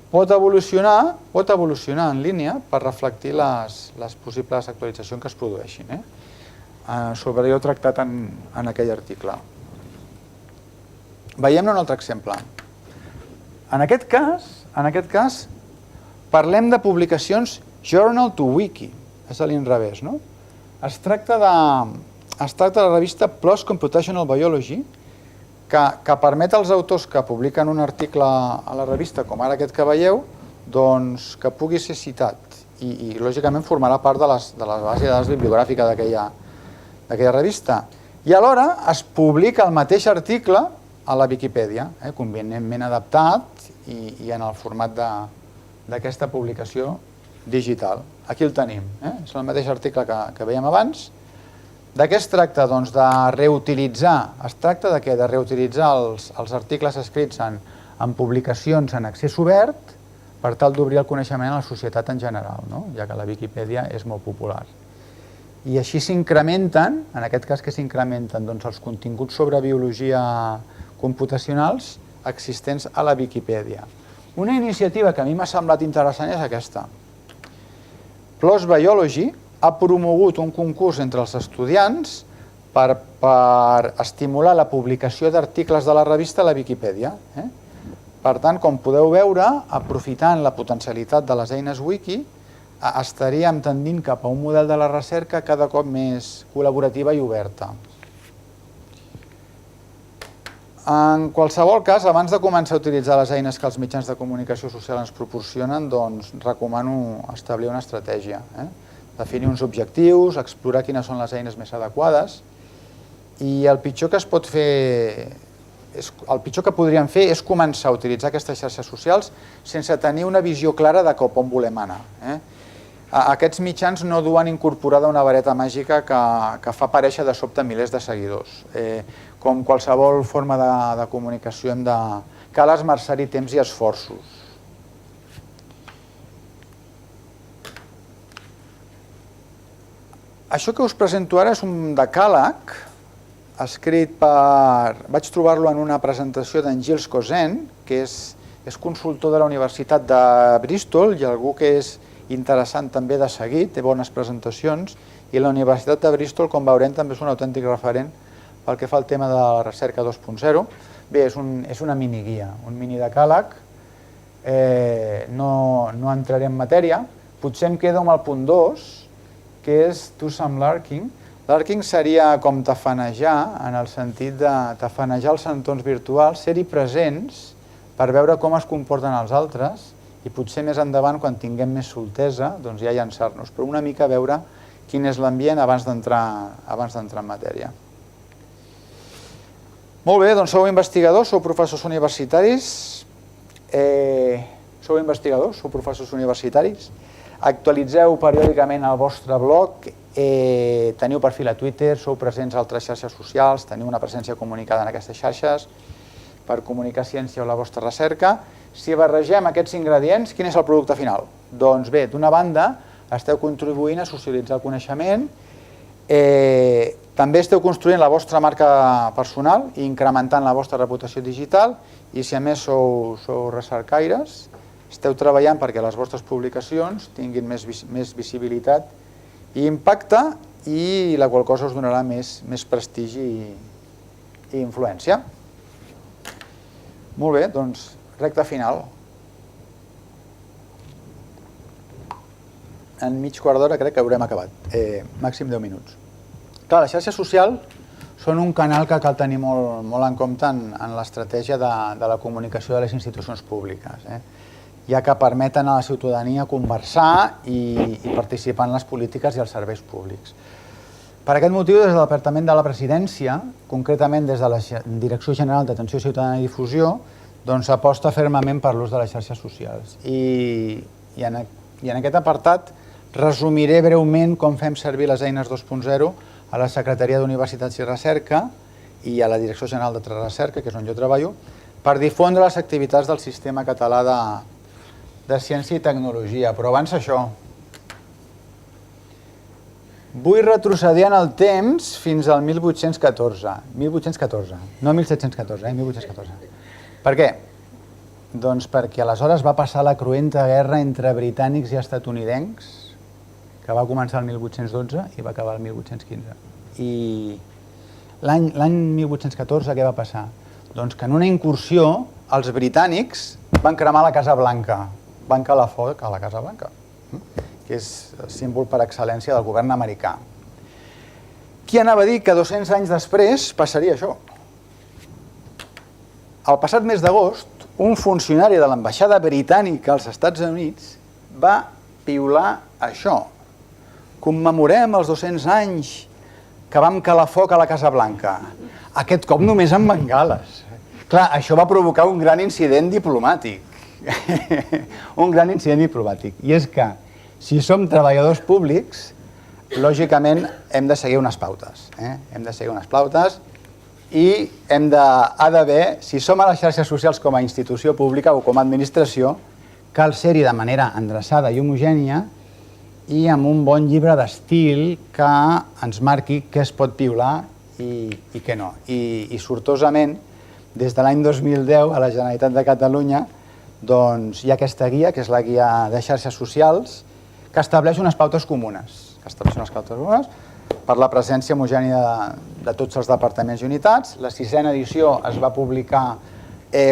pot evolucionar en línia per reflectir les possibles actualitzacions que es produeixin. Sobre allò tractat en aquell article. Veiem-ne un altre exemple. En aquest cas, parlem de publicacions Journal to Wiki, és a l'inrevés, no? Es tracta de la revista PLOS Computational Biology, que permet als autors que publiquen un article a la revista, com ara aquest que veieu, que pugui ser citat i lògicament formarà part de la base de dades bibliogràfica d'aquella revista. I alhora es publica el mateix article a la Viquipèdia, convenientment adaptat i en el format d'aquesta publicació digital. Aquí el tenim, és el mateix article que veiem abans. De què es tracta? Doncs de reutilitzar. Es tracta de què? De reutilitzar els articles escrits en publicacions en accés obert per tal d'obrir el coneixement a la societat en general, ja que la Viquipèdia és molt popular. I així s'incrementen, en aquest cas que s'incrementen, els continguts sobre biologia computacionals existents a la Viquipèdia. Una iniciativa que a mi m'ha semblat interessant és aquesta. PLOS Biology ha promogut un concurs entre els estudiants per estimular la publicació d'articles de la revista a la Viquipèdia. Per tant, com podeu veure, aprofitant la potencialitat de les eines wiki, estaríem tendint cap a un model de la recerca cada cop més col·laborativa i oberta. En qualsevol cas, abans de començar a utilitzar les eines que els mitjans de comunicació social ens proporcionen, doncs recomano establir una estratègia. Definir uns objectius, explorar quines són les eines més adequades i el pitjor que es pot fer, el pitjor que podríem fer és començar a utilitzar aquestes xarxes socials sense tenir una visió clara de cap on volem anar. Aquests mitjans no duen incorporada una vareta màgica que fa aparèixer de sobte milers de seguidors. Com qualsevol forma de comunicació cal esmerçar-hi temps i esforços. Això que us presento ara és un decàleg escrit per... Vaig trobar-lo en una presentació d'en Gilles Cousin, que és consultor de la Universitat de Bristol i algú que és interessant també de seguir, té bones presentacions, i la Universitat de Bristol, com veurem, també és un autèntic referent pel que fa al tema de la recerca 2.0. Bé, és una miniguia, un minidecàleg, no entraré en matèria, potser em quedo amb el punt 2, que és do some lurking. Lurking seria com tafanejar, en el sentit de tafanejar els entorns virtuals, ser-hi presents per veure com es comporten els altres i potser més endavant, quan tinguem més soltesa, doncs ja llançar-nos, però una mica veure quin és l'ambient abans d'entrar en matèria. Molt bé, doncs sou investigadors, sou professors universitaris, actualitzeu periòdicament el vostre blog, teniu perfil a Twitter, sou presents a altres xarxes socials, teniu una presència comunicada en aquestes xarxes per comunicar ciència o la vostra recerca. Si barregem aquests ingredients, quin és el producte final? Doncs bé, d'una banda, esteu contribuint a socialitzar el coneixement, també esteu construint la vostra marca personal i incrementant la vostra reputació digital, i si a més sou recercaires, esteu treballant perquè les vostres publicacions tinguin més visibilitat i impacte, i la qual cosa us donarà més prestigi i influència. Molt bé, doncs recta final. En mig quart d'hora crec que haurem acabat. Màxim 10 minuts. Clar, les xarxes socials són un canal que cal tenir molt en compte en l'estratègia de la comunicació de les institucions públiques, ja que permeten a la ciutadania conversar i participar en les polítiques i els serveis públics. Per aquest motiu, des del Departament de la Presidència, concretament des de la Direcció General d'Atenció Ciutadana i Difusió, doncs aposta fermament per l'ús de les xarxes socials. I en aquest apartat resumiré breument com fem servir les eines 2.0 a la Secretaria d'Universitats i Recerca i a la Direcció General de Recerca, que és on jo treballo, per difondre les activitats del Sistema Català de Ciència i Tecnologia. Però abans això, vull retrocedir en el temps fins al 1814. 1814, no 1714, 1814. Per què? Doncs perquè aleshores va passar la cruenta guerra entre britànics i estatunidencs, que va començar el 1812 i va acabar el 1815. I l'any 1814 què va passar? Doncs que en una incursió els britànics van cremar la Casa Blanca, van calar foc a la Casa Blanca, que és el símbol per excel·lència del govern americà. Qui anava a dir que 200 anys després passaria això? El passat mes d'agost, un funcionari de l'ambaixada britànica als Estats Units va piular això. Commemorem els 200 anys que vam calar foc a la Casa Blanca. Aquest cop només amb bengales. Clar, això va provocar un gran incident diplomàtic. Un gran incident diplomàtic. I és que, si som treballadors públics, lògicament hem de seguir unes pautes. Hem de seguir unes pautes i ha d'haver, si som a les xarxes socials com a institució pública o com a administració, cal ser-hi de manera endreçada i homogènia i amb un bon llibre d'estil que ens marqui què es pot piular i què no. I sortosament, des de l'any 2010 a la Generalitat de Catalunya hi ha aquesta guia, que és la guia de xarxes socials, que estableix unes pautes comunes. per la presència homogènia de tots els departaments i unitats. La 6a edició es va publicar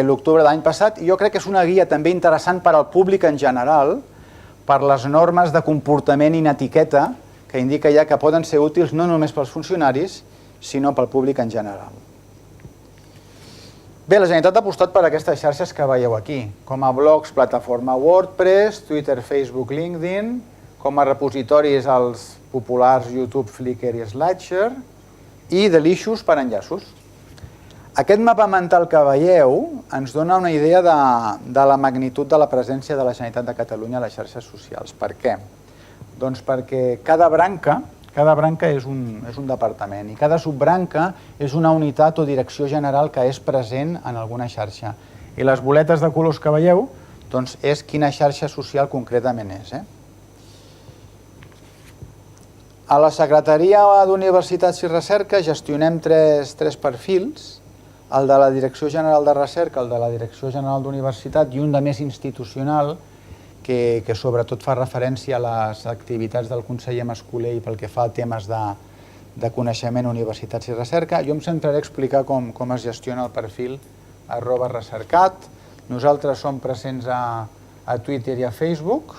l'octubre de l'any passat i jo crec que és una guia també interessant per al públic en general, per les normes de comportament i etiqueta que indica ja que poden ser útils no només pels funcionaris, sinó pel públic en general. Bé, la Generalitat ha apostat per aquestes xarxes que veieu aquí, com a blogs, plataforma WordPress, Twitter, Facebook, LinkedIn, com a repositoris als populars YouTube, Flickr i Slideshare, i Delicious per enllaços. Aquest mapa mental que veieu ens dona una idea de la magnitud de la presència de la Generalitat de Catalunya a les xarxes socials. Per què? Doncs perquè cada branca és un departament i cada subbranca és una unitat o direcció general que és present en alguna xarxa. I les boletes de colors que veieu doncs és quina xarxa social concretament és. A la Secretaria d'Universitats i Recerca gestionem tres perfils, el de la Direcció General de Recerca, el de la Direcció General d'Universitat i un de més institucional que sobretot fa referència a les activitats del conseller Mas-Colell pel que fa a temes de coneixement, universitats i recerca. Jo em centraré a explicar com es gestiona el perfil @recercat. Nosaltres som presents a Twitter i a Facebook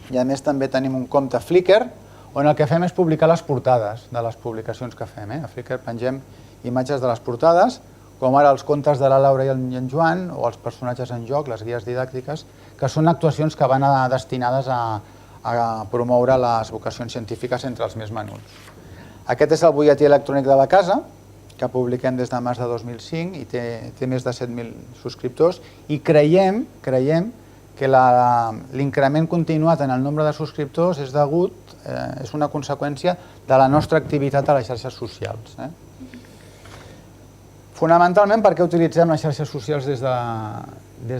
i a més també tenim un compte Flickr on el que fem és publicar les portades de les publicacions que fem. A Flickr pengem imatges de les portades, com ara els contes de la Laura i en Joan o els personatges en joc, les guies didàctiques, que són actuacions que van destinades a promoure les vocacions científiques entre els més menuts. Aquest és el butlletí electrònic de la casa, que publiquem des de març de 2005 i té més de 7.000 subscriptors i creiem que l'increment continuat en el nombre de subscriptors és una conseqüència de la nostra activitat a les xarxes socials. Fonamentalment, per què utilitzem les xarxes socials des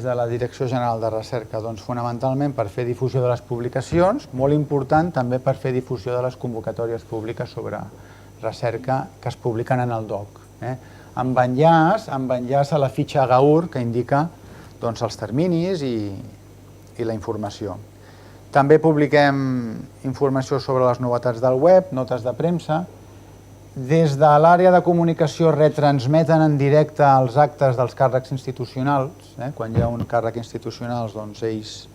de la Direcció General de Recerca? Doncs fonamentalment per fer difusió de les publicacions, molt important també per fer difusió de les convocatòries públiques sobre recerca que es publiquen en el DOC. Amb enllaç a la fitxa GAUR que indica els terminis i la informació. També publiquem informació sobre les novetats del web, notes de premsa. Des de l'àrea de comunicació retransmeten en directe els actes dels càrrecs institucionals. Quan hi ha un càrrec institucional, doncs ells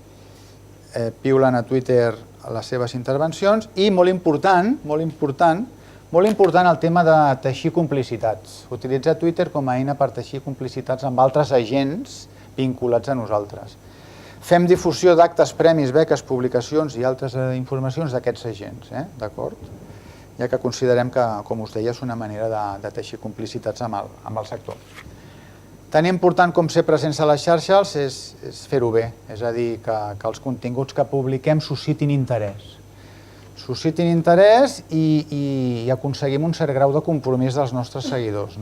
piulen a Twitter les seves intervencions i molt important el tema de teixir complicitats. Utilitzar Twitter com a eina per teixir complicitats amb altres agents vinculats a nosaltres. Fem difusió d'actes, premis, beques, publicacions i altres informacions d'aquests agents, d'acord? Ja que considerem que, com us deia, és una manera de teixir complicitats amb el sector. Tan important com ser presents a les xarxes és fer-ho bé, és a dir, que els continguts que publiquem suscitin interès. Suscitin interès i aconseguim un cert grau de compromís dels nostres seguidors.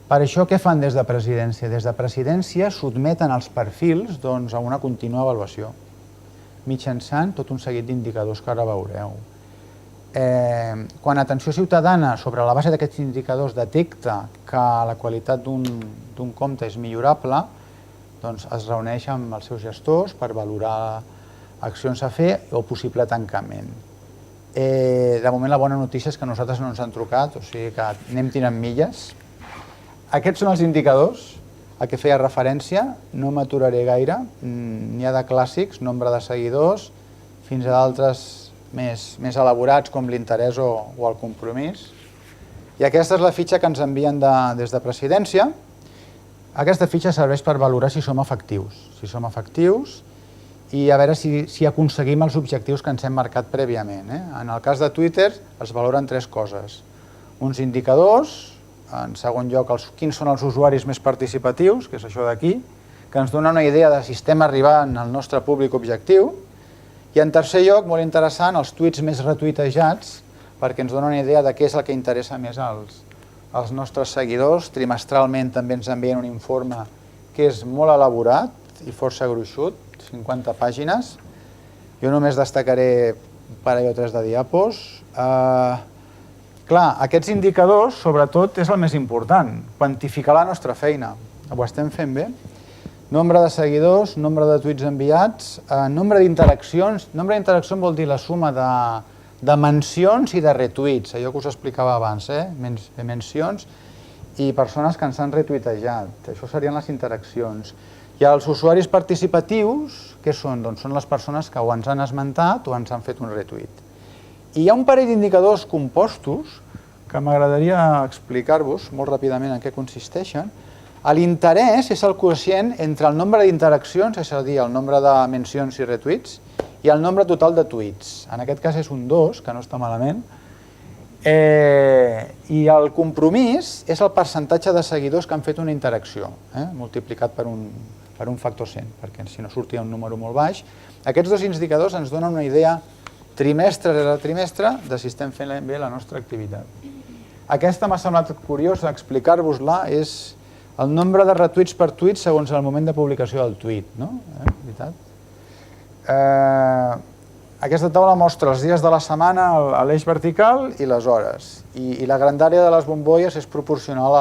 Per això, què fan des de Presidència? Des de Presidència sotmeten els perfils a una contínua avaluació, mitjançant tot un seguit d'indicadors que ara veureu. Quan Atenció Ciutadana, sobre la base d'aquests indicadors, detecta que la qualitat d'un compte és millorable, doncs es reuneix amb els seus gestors per valorar accions a fer o possible tancament. De moment la bona notícia és que a nosaltres no ens han trucat, o sigui que anem tirant milles. Aquests són els indicadors a què feia referència, no m'aturaré gaire, n'hi ha de clàssics, nombre de seguidors, fins a d'altres més elaborats com l'interès o el compromís. I aquesta és la fitxa que ens envien des de Presidència. Aquesta fitxa serveix per valorar si som efectius i a veure si aconseguim els objectius que ens hem marcat prèviament. En el cas de Twitter es valoren 3 coses. Uns indicadors, en segon lloc quins són els usuaris més participatius, que és això d'aquí, que ens dona una idea de si estem arribant al nostre públic objectiu, i en tercer lloc, molt interessant, els tuits més retuitejats, perquè ens dona una idea de què és el que interessa més als nostres seguidors. Trimestralment també ens envien un informe que és molt elaborat i força gruixut, 50 pàgines. Jo només destacaré un parell o 3 de diapos. Clar, aquests indicadors, sobretot, és el més important, quantificar la nostra feina. Ho estem fent bé? Nombre de seguidors, nombre de tuits enviats, nombre d'interaccions. Nombre d'interaccions vol dir la suma de mencions i de retuits, allò que us explicava abans, mencions i persones que ens han retuitejat. Això serien les interaccions. I els usuaris participatius, què són? Doncs són les persones que o ens han esmentat o ens han fet un retuit. I hi ha un parell d'indicadors compostos que m'agradaria explicar-vos molt ràpidament en què consisteixen. L'interès és el quocient entre el nombre d'interaccions, és a dir, el nombre de mencions i retuits, i el nombre total de tuits. En aquest cas és un 2, que no està malament. I el compromís és el percentatge de seguidors que han fet una interacció, multiplicat per un factor 100, perquè si no sortia un número molt baix. Aquests dos indicadors ens donen una idea trimestre rere trimestre de si estem fent bé la nostra activitat. Aquesta m'ha semblat curiosa explicar-vos-la, és el nombre de retuits per tuit segons el moment de publicació del tuit, no? Veritat? Aquesta taula mostra els dies de la setmana a l'eix vertical i les hores. I la grandària de les bombolles és proporcional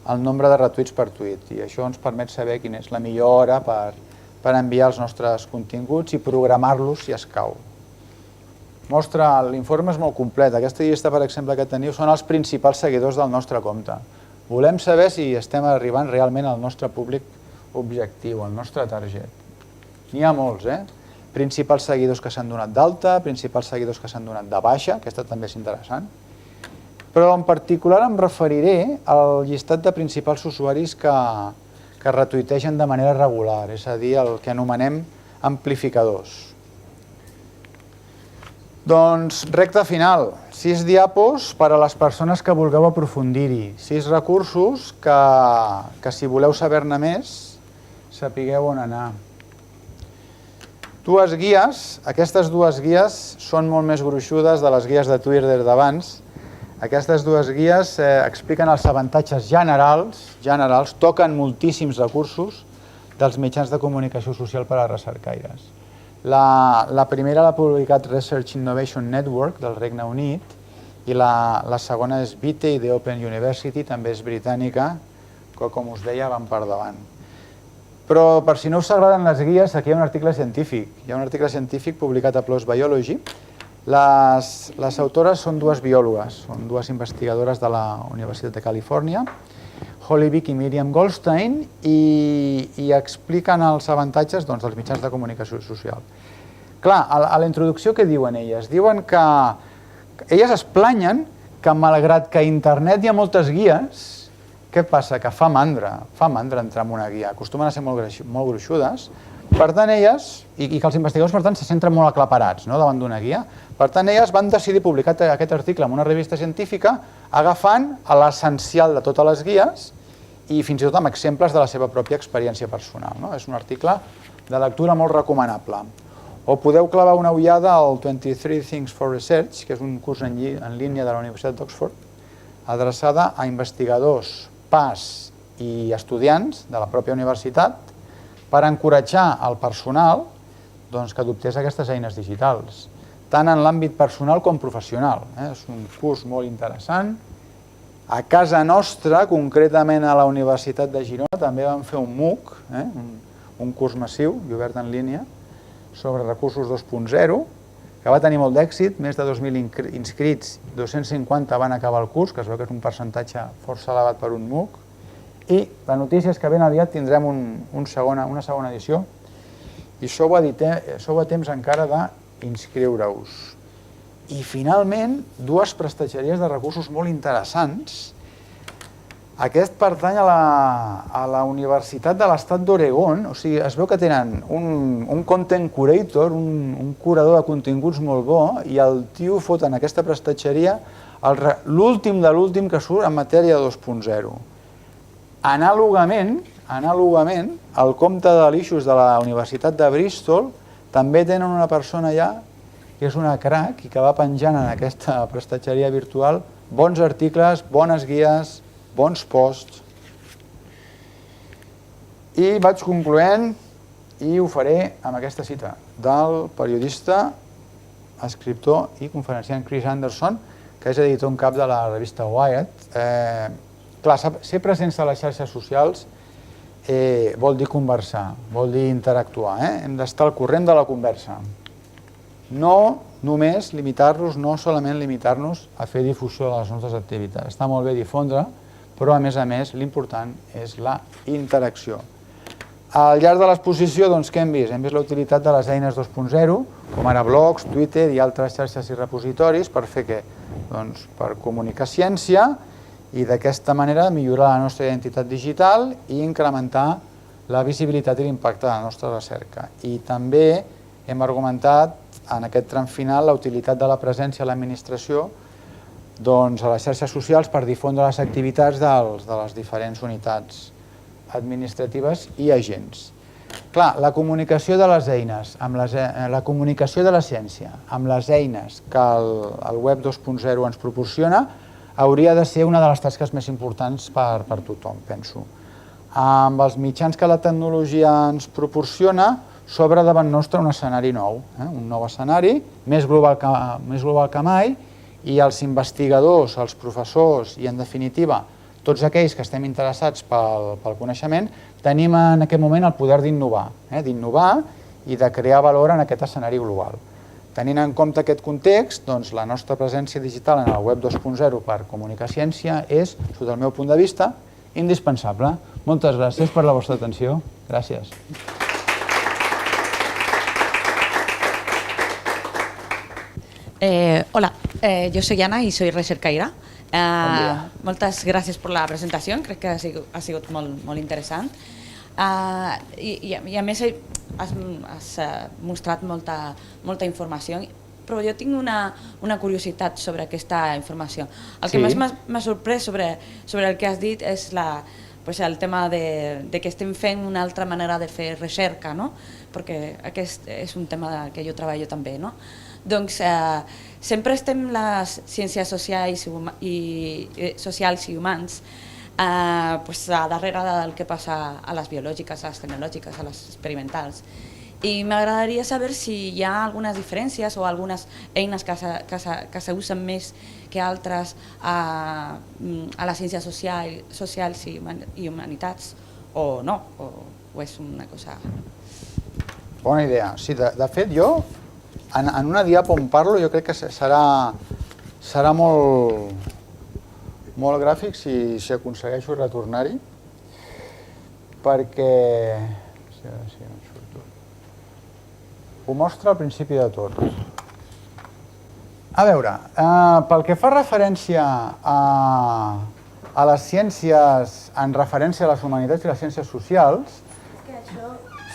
al nombre de retuits per tuit. I això ens permet saber quina és la millor hora per enviar els nostres continguts i programar-los si escau. L'informe és molt complet. Aquesta llista, per exemple, que teniu són els principals seguidors del nostre compte. Volem saber si estem arribant realment al nostre públic objectiu, al nostre target. N'hi ha molts, principals seguidors que s'han donat d'alta, principals seguidors que s'han donat de baixa, aquesta també és interessant. Però en particular em referiré al llistat de principals usuaris que retuitegen de manera regular, és a dir, el que anomenem amplificadors. Doncs, recta final, 6 diapos per a les persones que vulgueu aprofundir-hi, 6 recursos que si voleu saber-ne més, sapigueu on anar. Dues guies, aquestes dues guies són molt més gruixudes de les guies de Twitter d'abans. Aquestes dues guies expliquen els avantatges generals, toquen moltíssims recursos dels mitjans de comunicació social per a recercaires. La primera l'ha publicat Research Innovation Network del Regne Unit i la segona és Vitae de Open University, també és britànica, que com us deia van per davant. Però per si no us agraden les guies, aquí hi ha un article científic. Hi ha un article científic publicat a PLOS Biology. Les autores són dues biòlogues, són dues investigadores de la Universitat de Califòrnia, Holly Vick i Miriam Goldstein, i expliquen els avantatges dels mitjans de comunicació social. Clar, a la introducció què diuen elles? Diuen que elles es planyen que malgrat que a internet hi ha moltes guies, què passa? Que fa mandra entrar en una guia, acostumen a ser molt gruixudes, per tant elles, i que els investigadors per tant se senten molt aclaparats davant d'una guia, per tant elles van decidir publicar aquest article en una revista científica agafant l'essencial de totes les guies i fins i tot amb exemples de la seva pròpia experiència personal. És un article de lectura molt recomanable. O podeu clavar una ullada al 23 Things for Research, que és un curs en línia de la Universitat d'Oxford, adreçada a investigadors, PAs i estudiants de la pròpia universitat per encoratjar el personal que adoptés aquestes eines digitals, tant en l'àmbit personal com professional. És un curs molt interessant. A casa nostra, concretament a la Universitat de Girona, també vam fer un MOOC, un curs massiu i obert en línia, sobre recursos 2.0, que va tenir molt d'èxit, més de 2.000 inscrits, 250 van acabar el curs, que es veu que és un percentatge força elevat per un MOOC, i la notícia és que ben aviat tindrem una segona edició i sou a temps encara d'inscriure-us. I finalment, dues prestatgeries de recursos molt interessants. Aquest pertany a la Universitat de l'Estat d'Oregon, o sigui, es veu que tenen un content curator, un curador de continguts molt bo, i el tio fot en aquesta prestatgeria l'últim de l'últim que surt en matèria 2.0. Anàlogament, el compte de l'Issues de la Universitat de Bristol també tenen una persona allà que és una crac i que va penjant en aquesta prestatgeria virtual bons articles, bones guies, bons posts. I vaig concloent i ho faré amb aquesta cita del periodista, escriptor i conferenciant Chris Anderson, que és editor en cap de la revista Wired. Clar, ser presents a les xarxes socials vol dir conversar, vol dir interactuar. Hem d'estar al corrent de la conversa. No només limitar-nos, no solament limitar-nos a fer difusió de les nostres activitats. Està molt bé difondre, però a més, l'important és la interacció. Al llarg de l'exposició, què hem vist? Hem vist la utilitat de les eines 2.0, com ara blogs, Twitter i altres xarxes i repositoris, per fer què? Per comunicar ciència i d'aquesta manera millorar la nostra identitat digital i incrementar la visibilitat i l'impacte de la nostra recerca. I també hem argumentat en aquest tram final la utilitat de la presència a l'administració a les xarxes socials per difondre les activitats de les diferents unitats administratives i agents. Clar, la comunicació de les eines, la comunicació de la ciència amb les eines que el Web 2.0 ens proporciona hauria de ser una de les tasques més importants per tothom, penso. Amb els mitjans que la tecnologia ens proporciona, s'obre davant nostre un escenari nou, un nou escenari, més global que mai, i els investigadors, els professors i, en definitiva, tots aquells que estem interessats pel coneixement, tenim en aquest moment el poder d'innovar i de crear valor en aquest escenari global. Tenint en compte aquest context, la nostra presència digital en el Web 2.0 per comunicar ciència és, sota el meu punt de vista, indispensable. Moltes gràcies per la vostra atenció. Gràcies. Hola, yo soy Ana y soy recercaire. Moltes gràcies per la presentació, crec que ha sigut molt interessant. I a més has mostrat molta informació, però jo tinc una curiositat sobre aquesta informació. El que més m'ha sorprès sobre el que has dit és el tema de que estem fent una altra manera de fer recerca, perquè aquest és un tema que jo treballo també. Doncs sempre estem les ciències socials i humans a darrere del que passa a les biològiques, a les tecnològiques, a les experimentals. I m'agradaria saber si hi ha algunes diferències o algunes eines que s'usen més que altres a les ciències socials i humanitats o no, o és una cosa... Bona idea. Sí, de fet, jo, en una diapo on parlo, jo crec que serà molt gràfic si aconsegueixo retornar-hi, perquè... Ho mostra al principi de tot. A veure, pel que fa referència a les ciències, en referència a les humanitats i les ciències socials...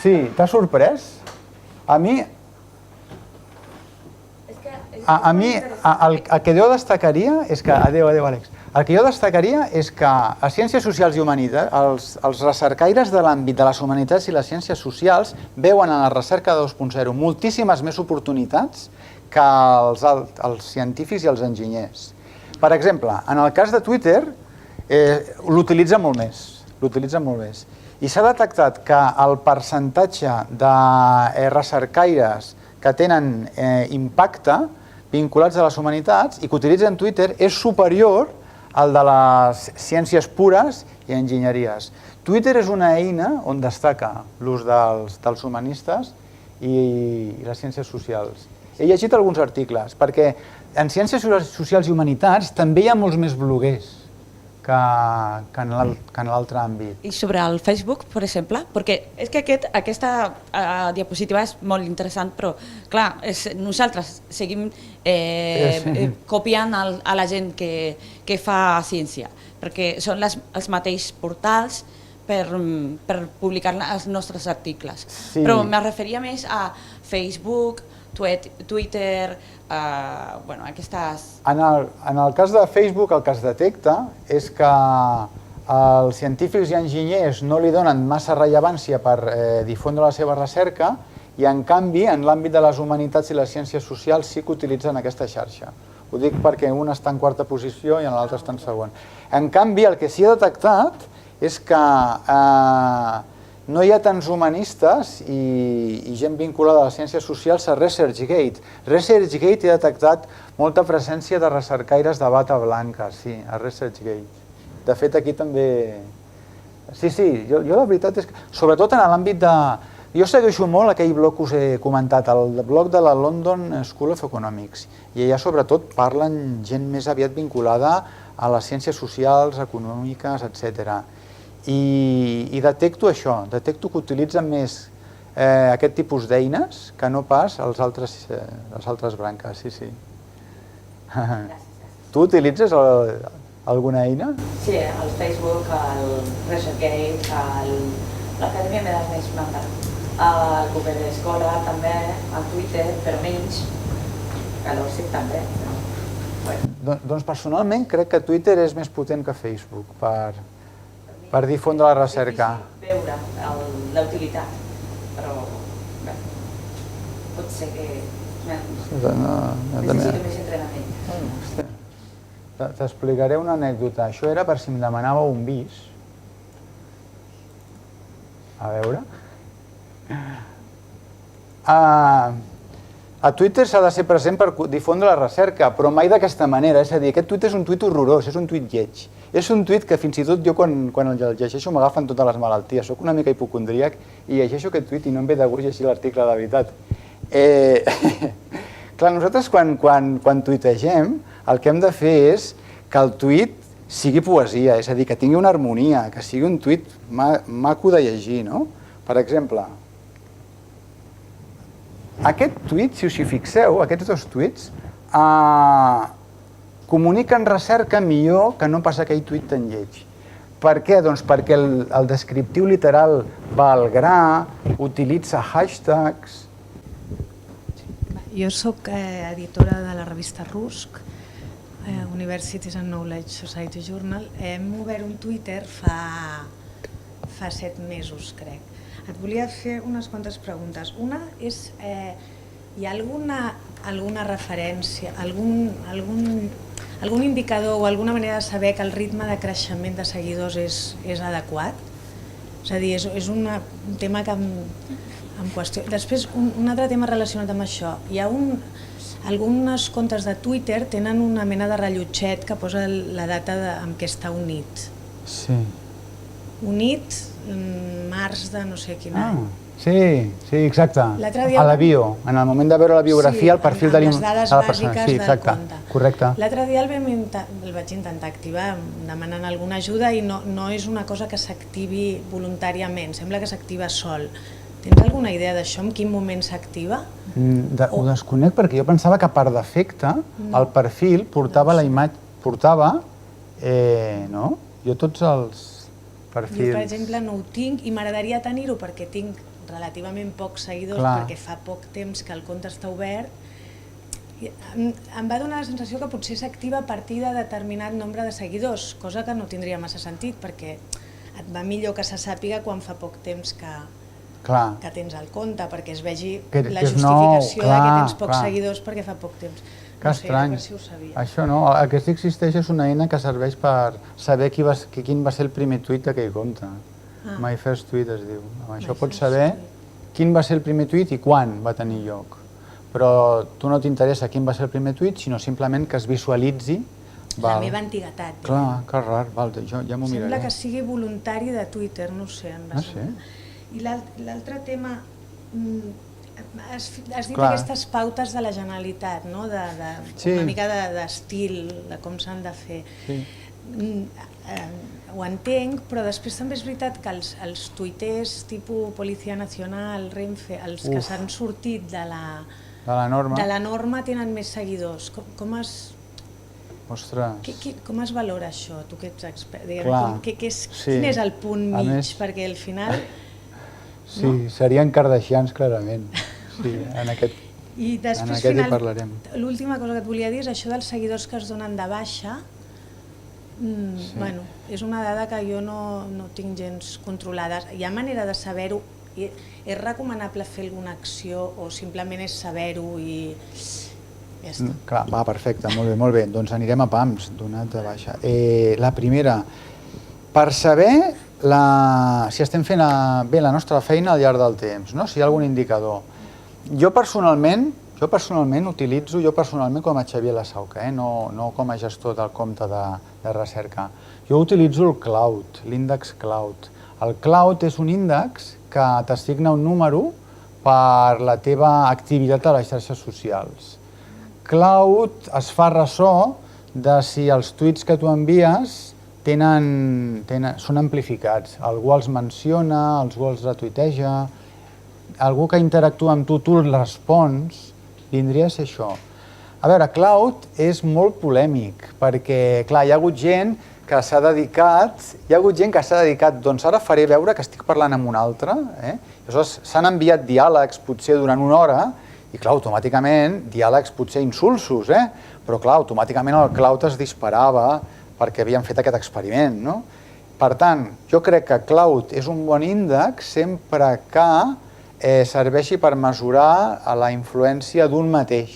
Sí, t'ha sorprès? A mi... El que jo destacaria és que... Adéu, Àlex. El que jo destacaria és que a Ciències Socials i Humanitats, els recercaires de l'àmbit de les humanitats i les ciències socials veuen en la recerca 2.0 moltíssimes més oportunitats que els científics i els enginyers. Per exemple, en el cas de Twitter, l'utilitza molt més. I s'ha detectat que el percentatge de recercaires que tenen impacte vinculats a les humanitats i que utilitzen Twitter és superior al de les ciències pures i enginyeries. Twitter és una eina on destaca l'ús dels humanistes i les ciències socials. He llegit alguns articles, perquè en ciències socials i humanitats també hi ha molts més bloguers que en l'altre àmbit. I sobre el Facebook, per exemple? Perquè és que aquesta diapositiva és molt interessant, però clar, nosaltres seguim copiant a la gent que fa ciència, perquè són els mateixos portals per publicar els nostres articles. Però me referia més a Facebook, Twitter, aquestes... En el cas de Facebook, el que es detecta és que els científics i enginyers no li donen massa rellevància per difondre la seva recerca i, en canvi, en l'àmbit de les humanitats i les ciències socials sí que utilitzen aquesta xarxa. Ho dic perquè un està en quarta posició i l'altre està en segon. En canvi, el que s'hi ha detectat és que no hi ha tants humanistes i gent vinculada a les ciències socials a ResearchGate. ResearchGate ha detectat molta presència de recercaires de bata blanca, sí, a ResearchGate. De fet, aquí també... Sí, jo la veritat és que, sobretot en l'àmbit Jo segueixo molt aquell blog que us he comentat, el blog de la London School of Economics, i allà sobretot parlen gent més aviat vinculada a les ciències socials, econòmiques, etc. I detecto això, detecto que utilitzen més aquest tipus d'eines que no pas les altres branques, sí. Tu utilitzes alguna eina? Sí, el Facebook, el ResearchGate, l'Acadèmia Medalles Mandar, el Google Scholar també, el Twitter, però menys, que l'Orsic també. Doncs personalment crec que Twitter és més potent que Facebook per difondre la recerca. És difícil veure la utilitat, però bé, pot ser que necessito més entrenament. T'explicaré una anècdota. Això era per si em demanàveu un bis. A veure. A Twitter s'ha de ser present per difondre la recerca, però mai d'aquesta manera. És a dir, aquest tuit és un tuit horrorós, és un tuit lleig. És un tuit que fins i tot jo quan el llegeixo m'agafen totes les malalties. Soc una mica hipocondríac i llegeixo aquest tuit i no em ve de gust llegir l'article de veritat. Clar, nosaltres quan tuitegem el que hem de fer és que el tuit sigui poesia, és a dir, que tingui una harmonia, que sigui un tuit maco de llegir, no? Per exemple, aquest tuit, si us hi fixeu, aquests dos tuits, comuniquen recerca millor que no pas aquell tuit tan lleig. Per què? Doncs perquè el descriptiu literal va al gra, utilitza hashtags. Jo soc editora de la revista Rusk, Universities and Knowledge Society Journal. Hem obert un Twitter fa 7 mesos, crec. Et volia fer unes quantes preguntes. Una és, hi ha alguna referència, algun indicador o alguna manera de saber que el ritme de creixement de seguidors és adequat? És a dir, és un tema que em qüestió. Després, un altre tema relacionat amb això. Hi ha alguns comptes de Twitter tenen una mena de rellotget que posa la data amb què està unit. Sí. Unit març de no sé quin any. Sí, exacte. A la bio, en el moment de veure la biografia, el perfil de la persona. Les dades bàsiques del compte. Correcte. L'altre dia el vaig intentar activar demanant alguna ajuda i no és una cosa que s'activi voluntàriament, sembla que s'activa sol. Tens alguna idea d'això, en quin moment s'activa? Ho desconec perquè jo pensava que per defecte el perfil portava la imatge, no? Jo tots els perfils... Jo, per exemple, no ho tinc i m'agradaria tenir-ho perquè tinc relativament pocs seguidors, perquè fa poc temps que el compte està obert. Em va donar la sensació que potser s'activa a partir de determinat nombre de seguidors, cosa que no tindria massa sentit, perquè et va millor que se sàpiga quan fa poc temps que tens el compte, perquè es vegi la justificació que tens pocs seguidors perquè fa poc temps. Que estrany. Això no, aquest existeix és una eina que serveix per saber quin va ser el primer tuit d'aquell compte. My first tweet es diu. Amb això pots saber quin va ser el primer tuit i quan va tenir lloc. Però tu no t'interessa quin va ser el primer tuit, sinó simplement que es visualitzi la meva antiguitat. Clar, que rar, ja m'ho miraré. Sembla que sigui voluntari de Twitter, no ho sé. Sí? I l'altre tema, has dit aquestes pautes de la Generalitat, una mica d'estil, de com s'han de fer. Ho entenc, però després també és veritat que els tuiters tipus Policia Nacional, Renfe, els que s'han sortit de la norma tenen més seguidors. Com es valora això, tu que ets expert? Quin és el punt mig? Perquè al final... Sí, serien kardashians, clarament. En aquest hi parlarem. L'última cosa que et volia dir és això dels seguidors que es donen de baixa. És una dada que jo no tinc gens controlada. Hi ha manera de saber-ho? És recomanable fer alguna acció o simplement és saber-ho i ja està? Clar, va, perfecte, molt bé. Doncs anirem a pams, donat de baixa. La primera, per saber si estem fent bé la nostra feina al llarg del temps, si hi ha algun indicador. Jo personalment utilitzo, com a Xavier Lasauca, no com a gestor del compte de recerca, jo utilitzo el Cloud, l'índex Cloud. El Cloud és un índex que t'assigna un número per la teva activitat a les xarxes socials. Cloud es fa ressò de si els tuits que tu envies són amplificats. Algú els menciona, algú els retuiteja, algú que interactua amb tu, tu el respons, vindria a ser això. A veure, Cloud és molt polèmic, perquè, clar, hi ha hagut gent que s'ha dedicat, doncs ara faré veure que estic parlant amb un altre, Aleshores, s'han enviat diàlegs potser durant una hora, i clar, automàticament, diàlegs potser insulsos, però clar, automàticament el Cloud es disparava perquè havien fet aquest experiment, no? Per tant, jo crec que Cloud és un bon índex sempre que serveixi per mesurar la influència d'un mateix.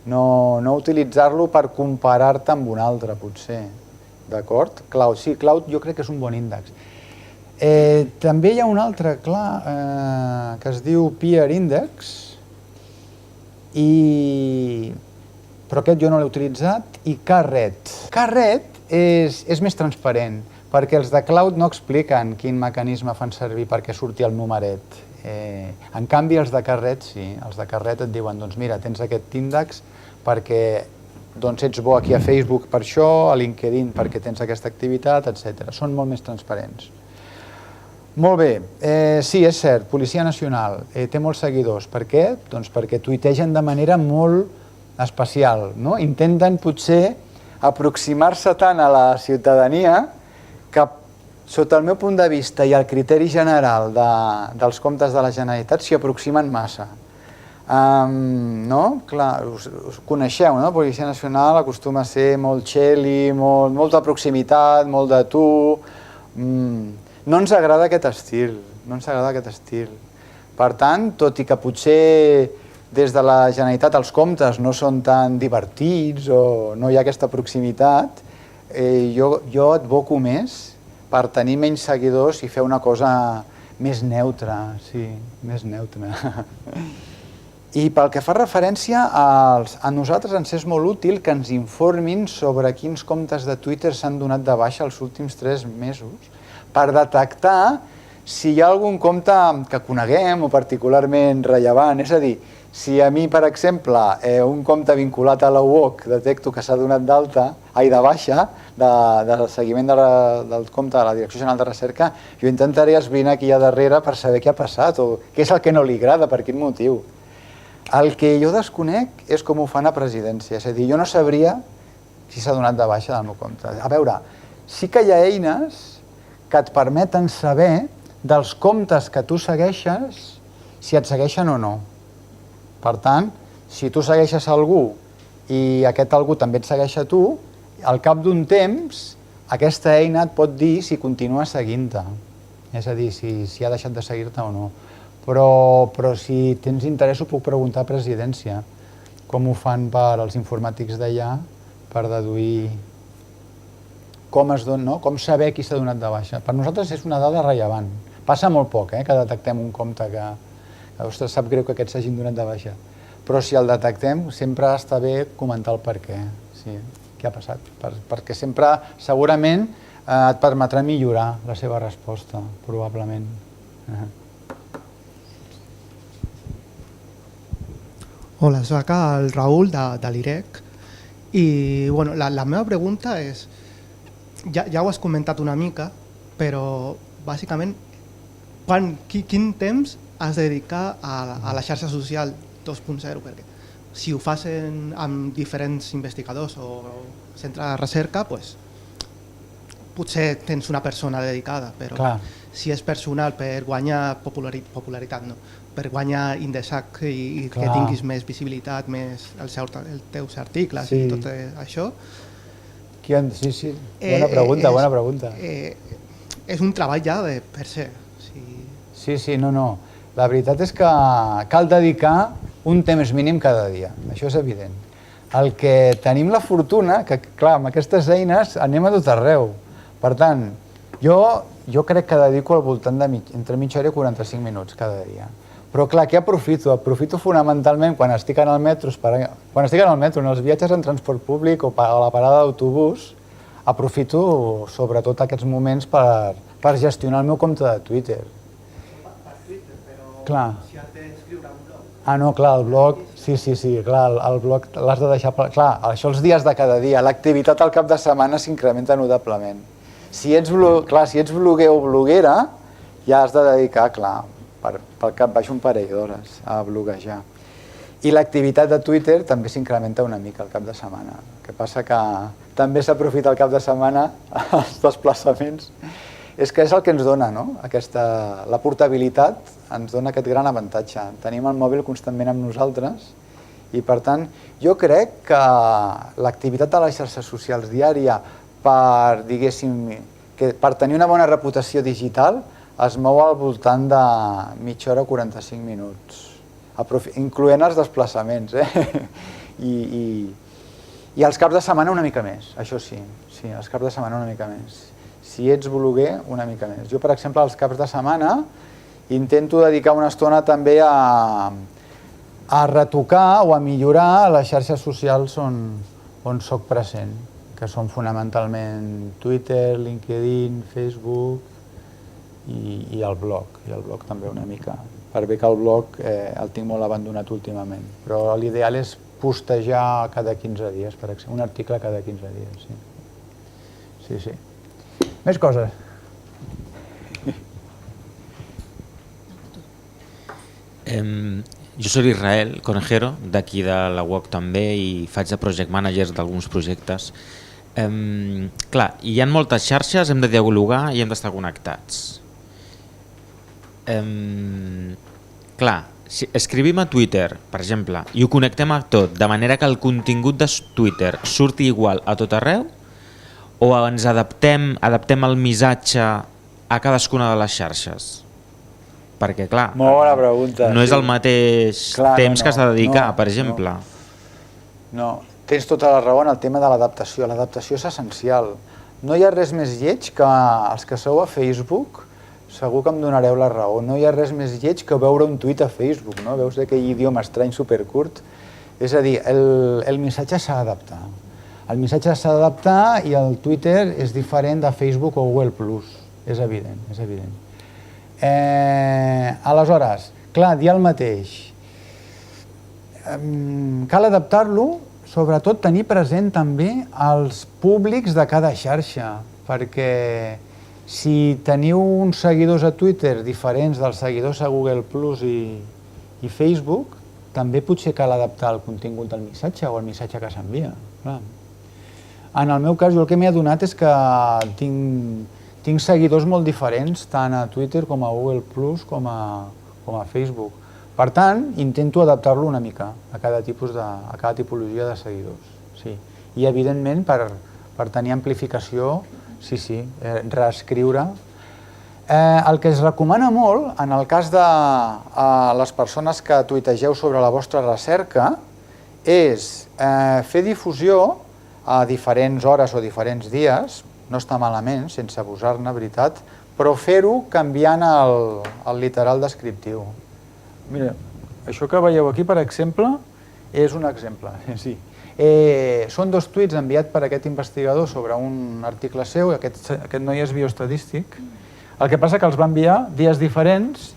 No utilitzar-lo per comparar-te amb un altre, potser. D'acord? Cloud, sí, Cloud jo crec que és un bon índex. També hi ha un altre, clar, que es diu Peer Index, però aquest jo no l'he utilitzat, i Carret. Carret és més transparent, perquè els de Cloud no expliquen quin mecanisme fan servir perquè surti el numeret. En canvi, els de Carret sí. Els de Carret et diuen, doncs mira, tens aquest índex perquè ets bo aquí a Facebook per això, a LinkedIn perquè tens aquesta activitat, etc. Són molt més transparents. Molt bé, sí, és cert, Policia Nacional té molts seguidors. Per què? Doncs perquè tuitegen de manera molt especial, no? Intenten potser aproximar-se tant a la ciutadania que, sota el meu punt de vista i el criteri general dels comptes de la Generalitat, s'hi aproximen massa. No? Clar, us coneixeu, no? Policia Nacional acostuma a ser molt xeli, molta proximitat, molt de tu. No ens agrada aquest estil, Per tant, tot i que potser des de la Generalitat els comptes no són tan divertits o no hi ha aquesta proximitat, jo advoco més per tenir menys seguidors i fer una cosa més neutra, sí, més neutra. I pel que fa referència a nosaltres ens és molt útil que ens informin sobre quins comptes de Twitter s'han donat de baixa els últims 3 mesos per detectar si hi ha algun compte que coneguem o particularment rellevant. És a dir, si a mi, per exemple, un compte vinculat a la UOC detecto que s'ha donat de baixa del seguiment del compte de la Direcció General de Recerca, jo intentaré esbrinar qui hi ha darrere per saber què ha passat o què és el que no li agrada, per quin motiu. El que jo desconec és com ho fan a presidència, és a dir, jo no sabria si s'ha donat de baixa del meu compte. A veure, sí que hi ha eines que et permeten saber dels comptes que tu segueixes si et segueixen o no. Per tant, si tu segueixes algú i aquest algú també et segueix a tu, al cap d'un temps aquesta eina et pot dir si continua seguint-te. És a dir, si ha deixat de seguir-te o no. Però si tens interès ho puc preguntar a presidència, com ho fan per als informàtics d'allà per deduir com saber qui s'ha donat de baixa. Per nosaltres és una dada rellevant. Passa molt poc que detectem un compte que ostres, sap greu que aquests s'hagin donat de baixa. Però si el detectem sempre està bé comentar el per què. Sí, què ha passat? Perquè sempre segurament et permetrà millorar la seva resposta, probablement. Hola, soc el Raül de l'IREC i la meva pregunta és, ja ho has comentat una mica, però bàsicament quin temps has de dedicar a la xarxa social 2.0? Perquè si ho fas amb diferents investigadors o centres de recerca, potser tens una persona dedicada, però si és personal per guanyar popularitat, no, per guanyar índex i que tinguis més visibilitat, més els teus articles i tot això. Sí, bona pregunta. És un treball ja de per se. Sí, no. La veritat és que cal dedicar un temps mínim cada dia, això és evident. El que tenim la fortuna, que clar, amb aquestes eines anem a tot arreu. Per tant, jo crec que dedico al voltant entre mitja hora i 45 minuts cada dia. Però clar, què aprofito? Aprofito fonamentalment quan estic en el metro, en els viatges en transport públic o a la parada d'autobús, aprofito sobretot aquests moments per per gestionar el meu compte de Twitter. Per Twitter, però clar. Si has d'escriure un blog. Ah, no, clar, el blog, sí, clar, el blog l'has de deixar... Clar, això els dies de cada dia, l'activitat al cap de setmana s'incrementa notablement. Si ets bloguer o bloguera, ja has de dedicar, clar, pel cap baix un parell d'hores a bloguejar. I l'activitat de Twitter també s'incrementa una mica al cap de setmana. El que passa que també s'aprofita el cap de setmana els desplaçaments. És que és el que ens dona, no? La portabilitat ens dona aquest gran avantatge. Tenim el mòbil constantment amb nosaltres i, per tant, jo crec que l'activitat a les xarxes socials diària per, diguéssim, per tenir una bona reputació digital es mou al voltant de mitja hora o 45 minuts, incloent els desplaçaments, I els caps de setmana una mica més, això sí, els caps de setmana una mica més. Si ets bloguer, una mica més. Jo, per exemple, als caps de setmana intento dedicar una estona també a retocar o a millorar les xarxes socials on soc present, que són fonamentalment Twitter, LinkedIn, Facebook i el blog també una mica. Per bé que el blog el tinc molt abandonat últimament, però l'ideal és postejar cada 15 dies, per exemple, un article cada 15 dies. Sí. Més coses. Jo soc Israel Conejero, d'aquí de la UOC també, i faig de project manager d'alguns projectes. Clar, hi ha moltes xarxes, hem de dialogar i hem d'estar connectats. Clar, si escrivim a Twitter, per exemple, i ho connectem a tot, de manera que el contingut de Twitter surti igual a tot arreu, o ens adaptem el missatge a cadascuna de les xarxes? Perquè, clar, molt bona pregunta, no és el mateix temps que has de dedicar, per exemple. No, tens tota la raó en el tema de l'adaptació. L'adaptació és essencial. No hi ha res més lleig que els que sou a Facebook, segur que em donareu la raó, no hi ha res més lleig que veure un tuit a Facebook, no? Veus aquell idioma estrany supercurt? És a dir, el missatge s'ha d'adaptar. El missatge s'ha d'adaptar i el Twitter és diferent de Facebook o Google+. És evident, és evident. Aleshores, clar, dir el mateix. Cal adaptar-lo, sobretot tenir present també els públics de cada xarxa, perquè si teniu uns seguidors a Twitter diferents dels seguidors a Google Plus i Facebook, també potser cal adaptar el contingut del missatge o el missatge que s'envia. En el meu cas, jo el que m'he adonat és que tinc seguidors molt diferents, tant a Twitter com a Google Plus com a Facebook. Per tant, intento adaptar-lo una mica a cada tipologia de seguidors. I, evidentment, per tenir amplificació, reescriure. El que es recomana molt, en el cas de les persones que tuitegeu sobre la vostra recerca, és fer difusió a diferents hores o diferents dies, no està malament, sense abusar-ne, veritat, però fer-ho canviant el literal descriptiu. Mira, això que veieu aquí, per exemple, és un exemple, sí. Són 2 tuits enviats per aquest investigador sobre un article seu, aquest noi és bioestadístic. El que passa que els va enviar dies diferents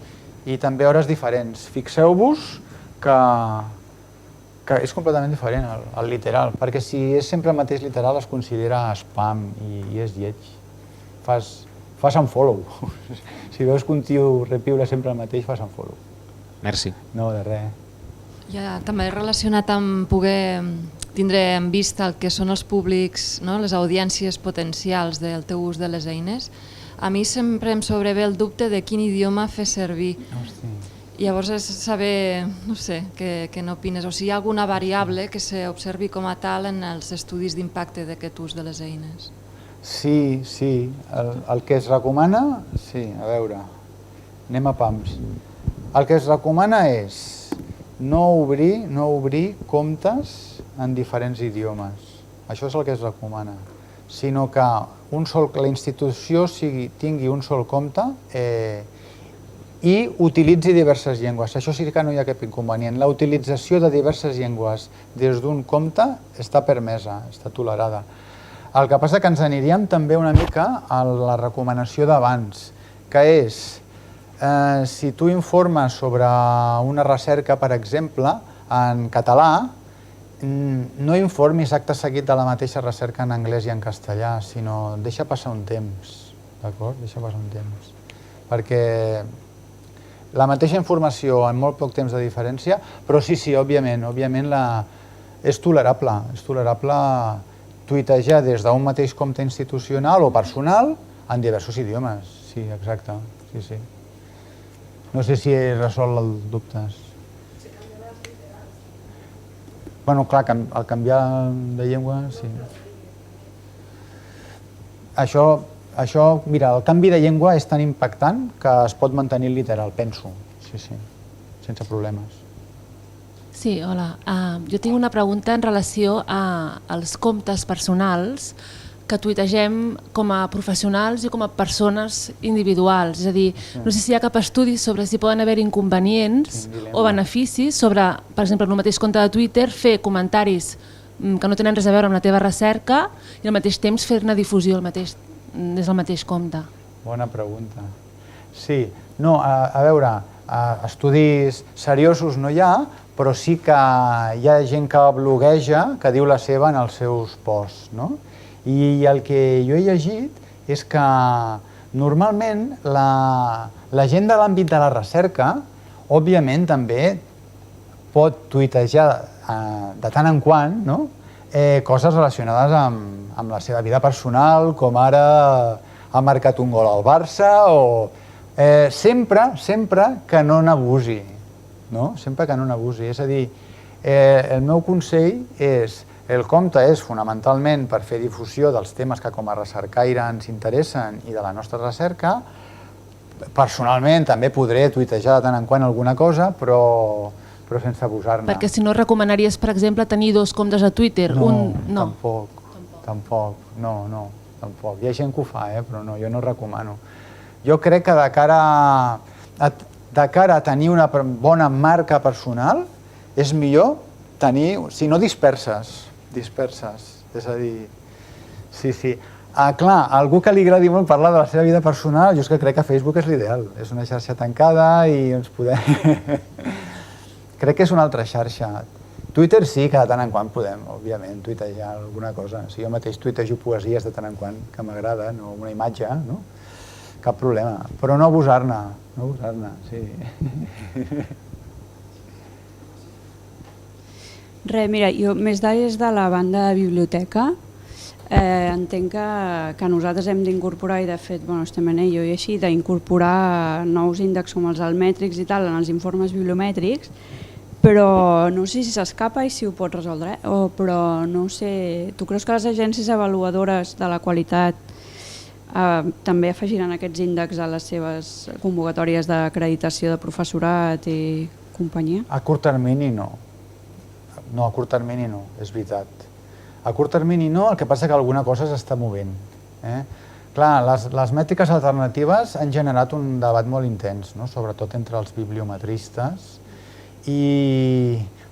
i també hores diferents. Fixeu-vos que és completament diferent el literal, perquè si és sempre el mateix literal es considera spam i és lleig. Fas unfollow. Si veus que un tio repiula sempre el mateix, fas unfollow. Merci. No, de res. Ja, també relacionat amb poder tindre en vista el que són els públics, les audiències potencials del teu ús de les eines, a mi sempre em sobrevé el dubte de quin idioma fer servir. Llavors és saber, no sé, què n'opines, o si hi ha alguna variable que s'observi com a tal en els estudis d'impacte d'aquest ús de les eines. Sí, el que es recomana, a veure, anem a pams. El que es recomana és no obrir comptes en diferents idiomes. Això és el que es recomana. Sinó que la institució tingui un sol compte i utilitzi diverses llengües. Això sí que no hi ha cap inconvenient. La utilització de diverses llengües des d'un compte està permesa, està tolerada. El que passa que ens aniríem també una mica a la recomanació d'abans, que és, si tu informes sobre una recerca, per exemple, en català, no informis acte seguit de la mateixa recerca en anglès i en castellà, sinó deixa passar un temps, d'acord? Deixa passar un temps. Perquè la mateixa informació en molt poc temps de diferència, però sí, òbviament és tolerable tuitejar des d'un mateix compte institucional o personal en diversos idiomes. Sí, exacte. Sí. No sé si he resolt els dubtes. Bueno, clar, al canviar de llengua, sí. Això, mira, el canvi de llengua és tan impactant que es pot mantenir literal, penso. Sí, sense problemes. Sí, hola. Jo tinc una pregunta en relació als comptes personals que tuitegem com a professionals i com a persones individuals. És a dir, no sé si hi ha cap estudi sobre si poden haver inconvenients o beneficis sobre, per exemple, en el mateix compte de Twitter, fer comentaris que no tenen res a veure amb la teva recerca i al mateix temps fer-ne difusió des del mateix compte. Bona pregunta. Sí, no, a veure, estudis seriosos no hi ha, però sí que hi ha gent que blogueja, que diu la seva en els seus posts, no? I el que jo he llegit és que normalment la gent de l'àmbit de la recerca, òbviament també pot tuitejar de tant en quant, no? Coses relacionades amb la seva vida personal, com ara ha marcat un gol al Barça, o sempre que no n'abusi, no? Sempre que no n'abusi. És a dir, el meu consell és, el compte és fonamentalment per fer difusió dels temes que com a recercaire ens interessen i de la nostra recerca. Personalment també podré tuitejar de tant en quant alguna cosa, però sense abusar-ne. Perquè si no recomanaries, per exemple, tenir 2 comptes a Twitter? No, tampoc. No, tampoc. Hi ha gent que ho fa, però no, jo no recomano. Jo crec que de cara a tenir una bona marca personal és millor tenir, si no disperses, és a dir, sí. Clar, algú que li agradi molt parlar de la seva vida personal, jo és que crec que Facebook és l'ideal, és una xarxa tancada i ens podem... Crec que és una altra xarxa. Twitter sí que de tant en quant podem, òbviament, tuitejar alguna cosa. Si jo mateix tuitejo poesies de tant en quant que m'agraden, o una imatge, no? Cap problema. Però no abusar-ne, sí. Mira, jo més des de la banda de biblioteca entenc que nosaltres hem d'incorporar, i de fet estem en ello i així, d'incorporar nous índexs com els almètrics i tal en els informes bibliomètrics, però no sé si s'escapa i si ho pot resoldre, però no sé, tu creus que les agències avaluadores de la qualitat també afegiran aquests índexs a les seves convocatòries d'acreditació de professorat i companyia? A curt termini no. No, a curt termini no, és veritat. A curt termini no, el que passa que alguna cosa s'està movent. Clar, les mètriques alternatives han generat un debat molt intens, sobretot entre els bibliometristes,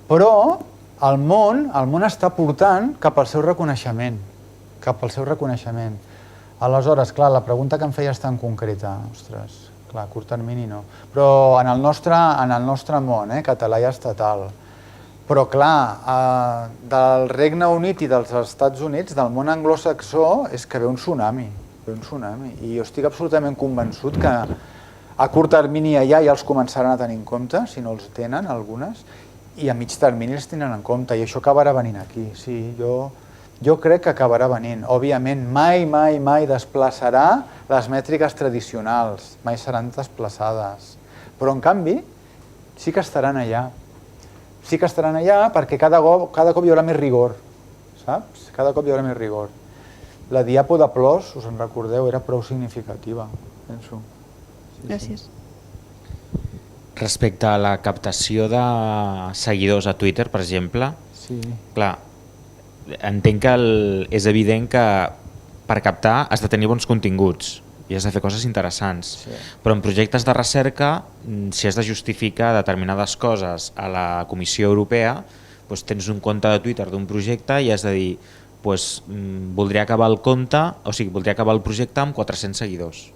però el món està portant cap al seu reconeixement. Aleshores, clar, la pregunta que em feies tan concreta, ostres, clar, a curt termini no. Però en el nostre món, català i estatal, però clar, del Regne Unit i dels Estats Units, del món anglosaxó, és que ve un tsunami. I jo estic absolutament convençut que a curt termini allà ja els començaran a tenir en compte, si no els tenen, algunes, i a mig termini els tenen en compte, i això acabarà venint aquí. Sí, jo crec que acabarà venint. Òbviament, mai desplaçarà les mètriques tradicionals, mai seran desplaçades. Però, en canvi, sí que estaran allà. Sí que estaran allà perquè cada cop hi haurà més rigor, saps? Cada cop hi haurà més rigor. La diapo de plors, us en recordeu, era prou significativa, penso. Gràcies. Respecte a la captació de seguidors a Twitter, per exemple, clar, entenc que és evident que per captar has de tenir bons continguts i has de fer coses interessants, però en projectes de recerca, si has de justificar determinades coses a la Comissió Europea, doncs tens un compte de Twitter d'un projecte i has de dir voldria acabar el compte, o sigui, voldria acabar el projecte amb 400 seguidors.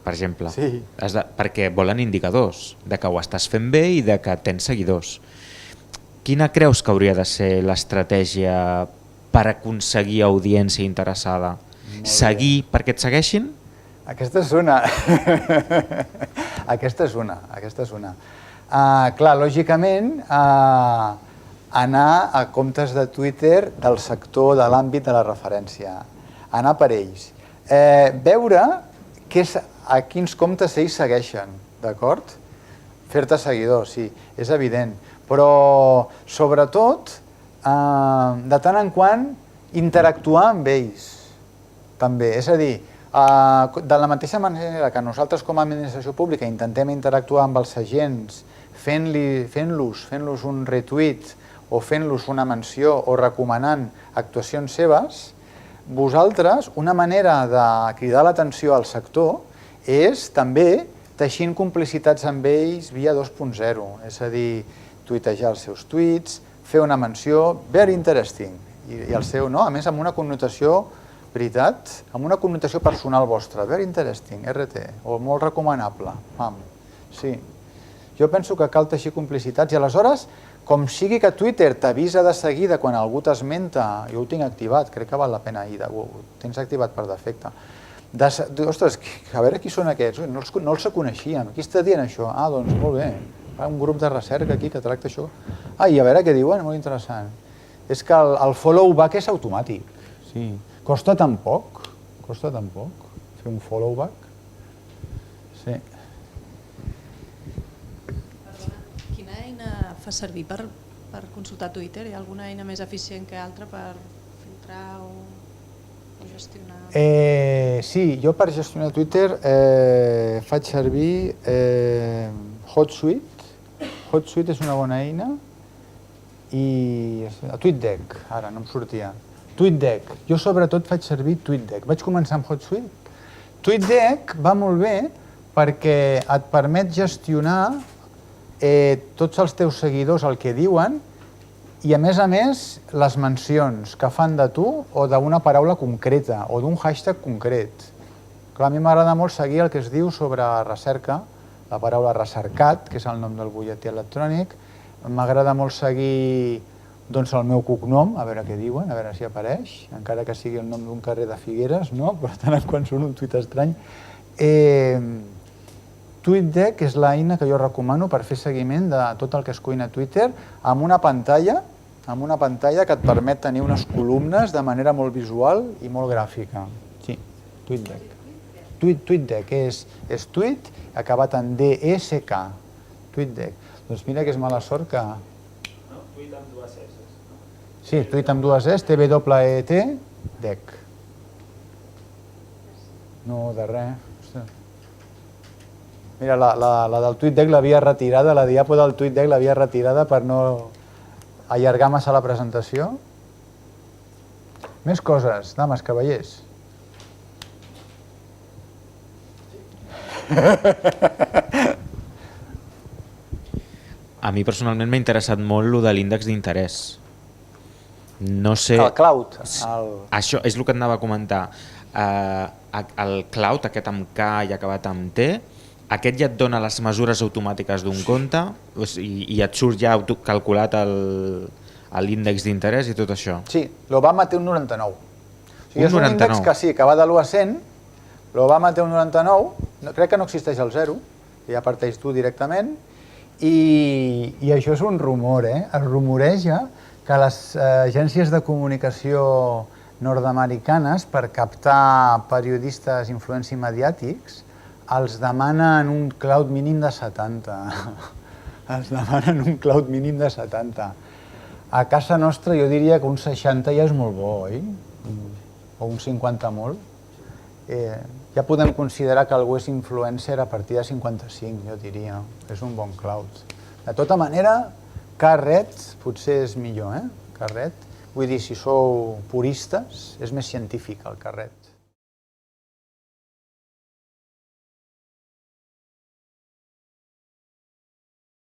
Per exemple, perquè volen indicadors de que ho estàs fent bé i de que tens seguidors. Quina creus que hauria de ser l'estratègia per aconseguir audiència interessada? Seguir perquè et segueixin? Aquesta és una. Aquesta és una. Clar, lògicament, anar a comptes de Twitter del sector, de l'àmbit de la referència. Anar per ells. Veure a quins comptes ells segueixen, d'acord? Fer-te seguidor, sí, és evident. Però, sobretot, de tant en quant, interactuar amb ells, també. És a dir, de la mateixa manera que nosaltres com a administració pública intentem interactuar amb els agents fent-los un retweet o fent-los una menció o recomanant actuacions seves, vosaltres, una manera de cridar l'atenció al sector és també teixint complicitats amb ells via 2.0, és a dir, tuitejar els seus tuits, fer una menció, very interesting, i el seu, no? A més, amb una connotació, veritat, amb una connotació personal vostra, very interesting, RT, o molt recomanable, sí. Jo penso que cal teixir complicitats i aleshores, com sigui que Twitter t'avisa de seguida quan algú t'esmenta, jo ho tinc activat, crec que val la pena, ho tens activat per defecte. Ostres, a veure qui són aquests, no els coneixíem, qui està dient això? Doncs molt bé, un grup de recerca aquí que tracta això. I a veure què diuen, molt interessant. És que el follow back és automàtic, sí. Costa tan poc fer un follow back. Sí. Quina eina fa servir per consultar Twitter? Hi ha alguna eina més eficient que altra per filtrar o gestionar? Sí, jo per gestionar Twitter faig servir HotSuite. HotSuite és una bona eina i TweetDeck, ara no em sortia. TweetDeck, jo sobretot faig servir TweetDeck. Vaig començar amb HotSuite. TweetDeck va molt bé perquè et permet gestionar tots els teus seguidors el que diuen i a més les mencions que fan de tu o d'una paraula concreta o d'un hashtag concret. Clar, a mi m'agrada molt seguir el que es diu sobre recerca, la paraula recercat, que és el nom del butlletí electrònic. M'agrada molt seguir el meu cognom, a veure què diuen, a veure si apareix, encara que sigui el nom d'un carrer de Figueres, no? Per tant, quan surt un tuit estrany. TweetDeck és l'eina que jo recomano per fer seguiment de tot el que es cuina a Twitter amb una pantalla que et permet tenir unes columnes de manera molt visual i molt gràfica. Sí, TweetDeck. TweetDeck és tweet acabat en DECK. TweetDeck. Doncs mira que és mala sort que... No, tweet amb dues S. Sí, tweet amb dues S, TWET, DEC. No, de res. Mira, la del TweetDeck l'havia retirada, la diapo del TweetDeck l'havia retirada per no allargar massa la presentació. Més coses, dames, cavallers. A mi personalment m'ha interessat molt lo de l'índex d'interès. No sé... El cloud. Això és el que et anava a comentar. El cloud, aquest amb K i acabat amb T, aquest ja et dona les mesures automàtiques d'un compte i et surt ja calculat l'índex d'interès i tot això. Sí, l'Obama té un 99. És un índex que sí, que va de l'1 a 100, l'Obama té un 99, crec que no existeix el 0, ja parteix tu directament, i això és un rumor, es rumoreja que les agències de comunicació nord-americanes, per captar periodistes influents i mediàtics, els demanen un cloud mínim de 70. Els demanen un cloud mínim de 70. A casa nostra jo diria que un 60 ja és molt bo, oi? O un 50 molt. Ja podem considerar que algú és influencer a partir de 55, jo diria. És un bon cloud. De tota manera, Carret potser és millor, Carret. Vull dir, si sou puristes, és més científic el Carret.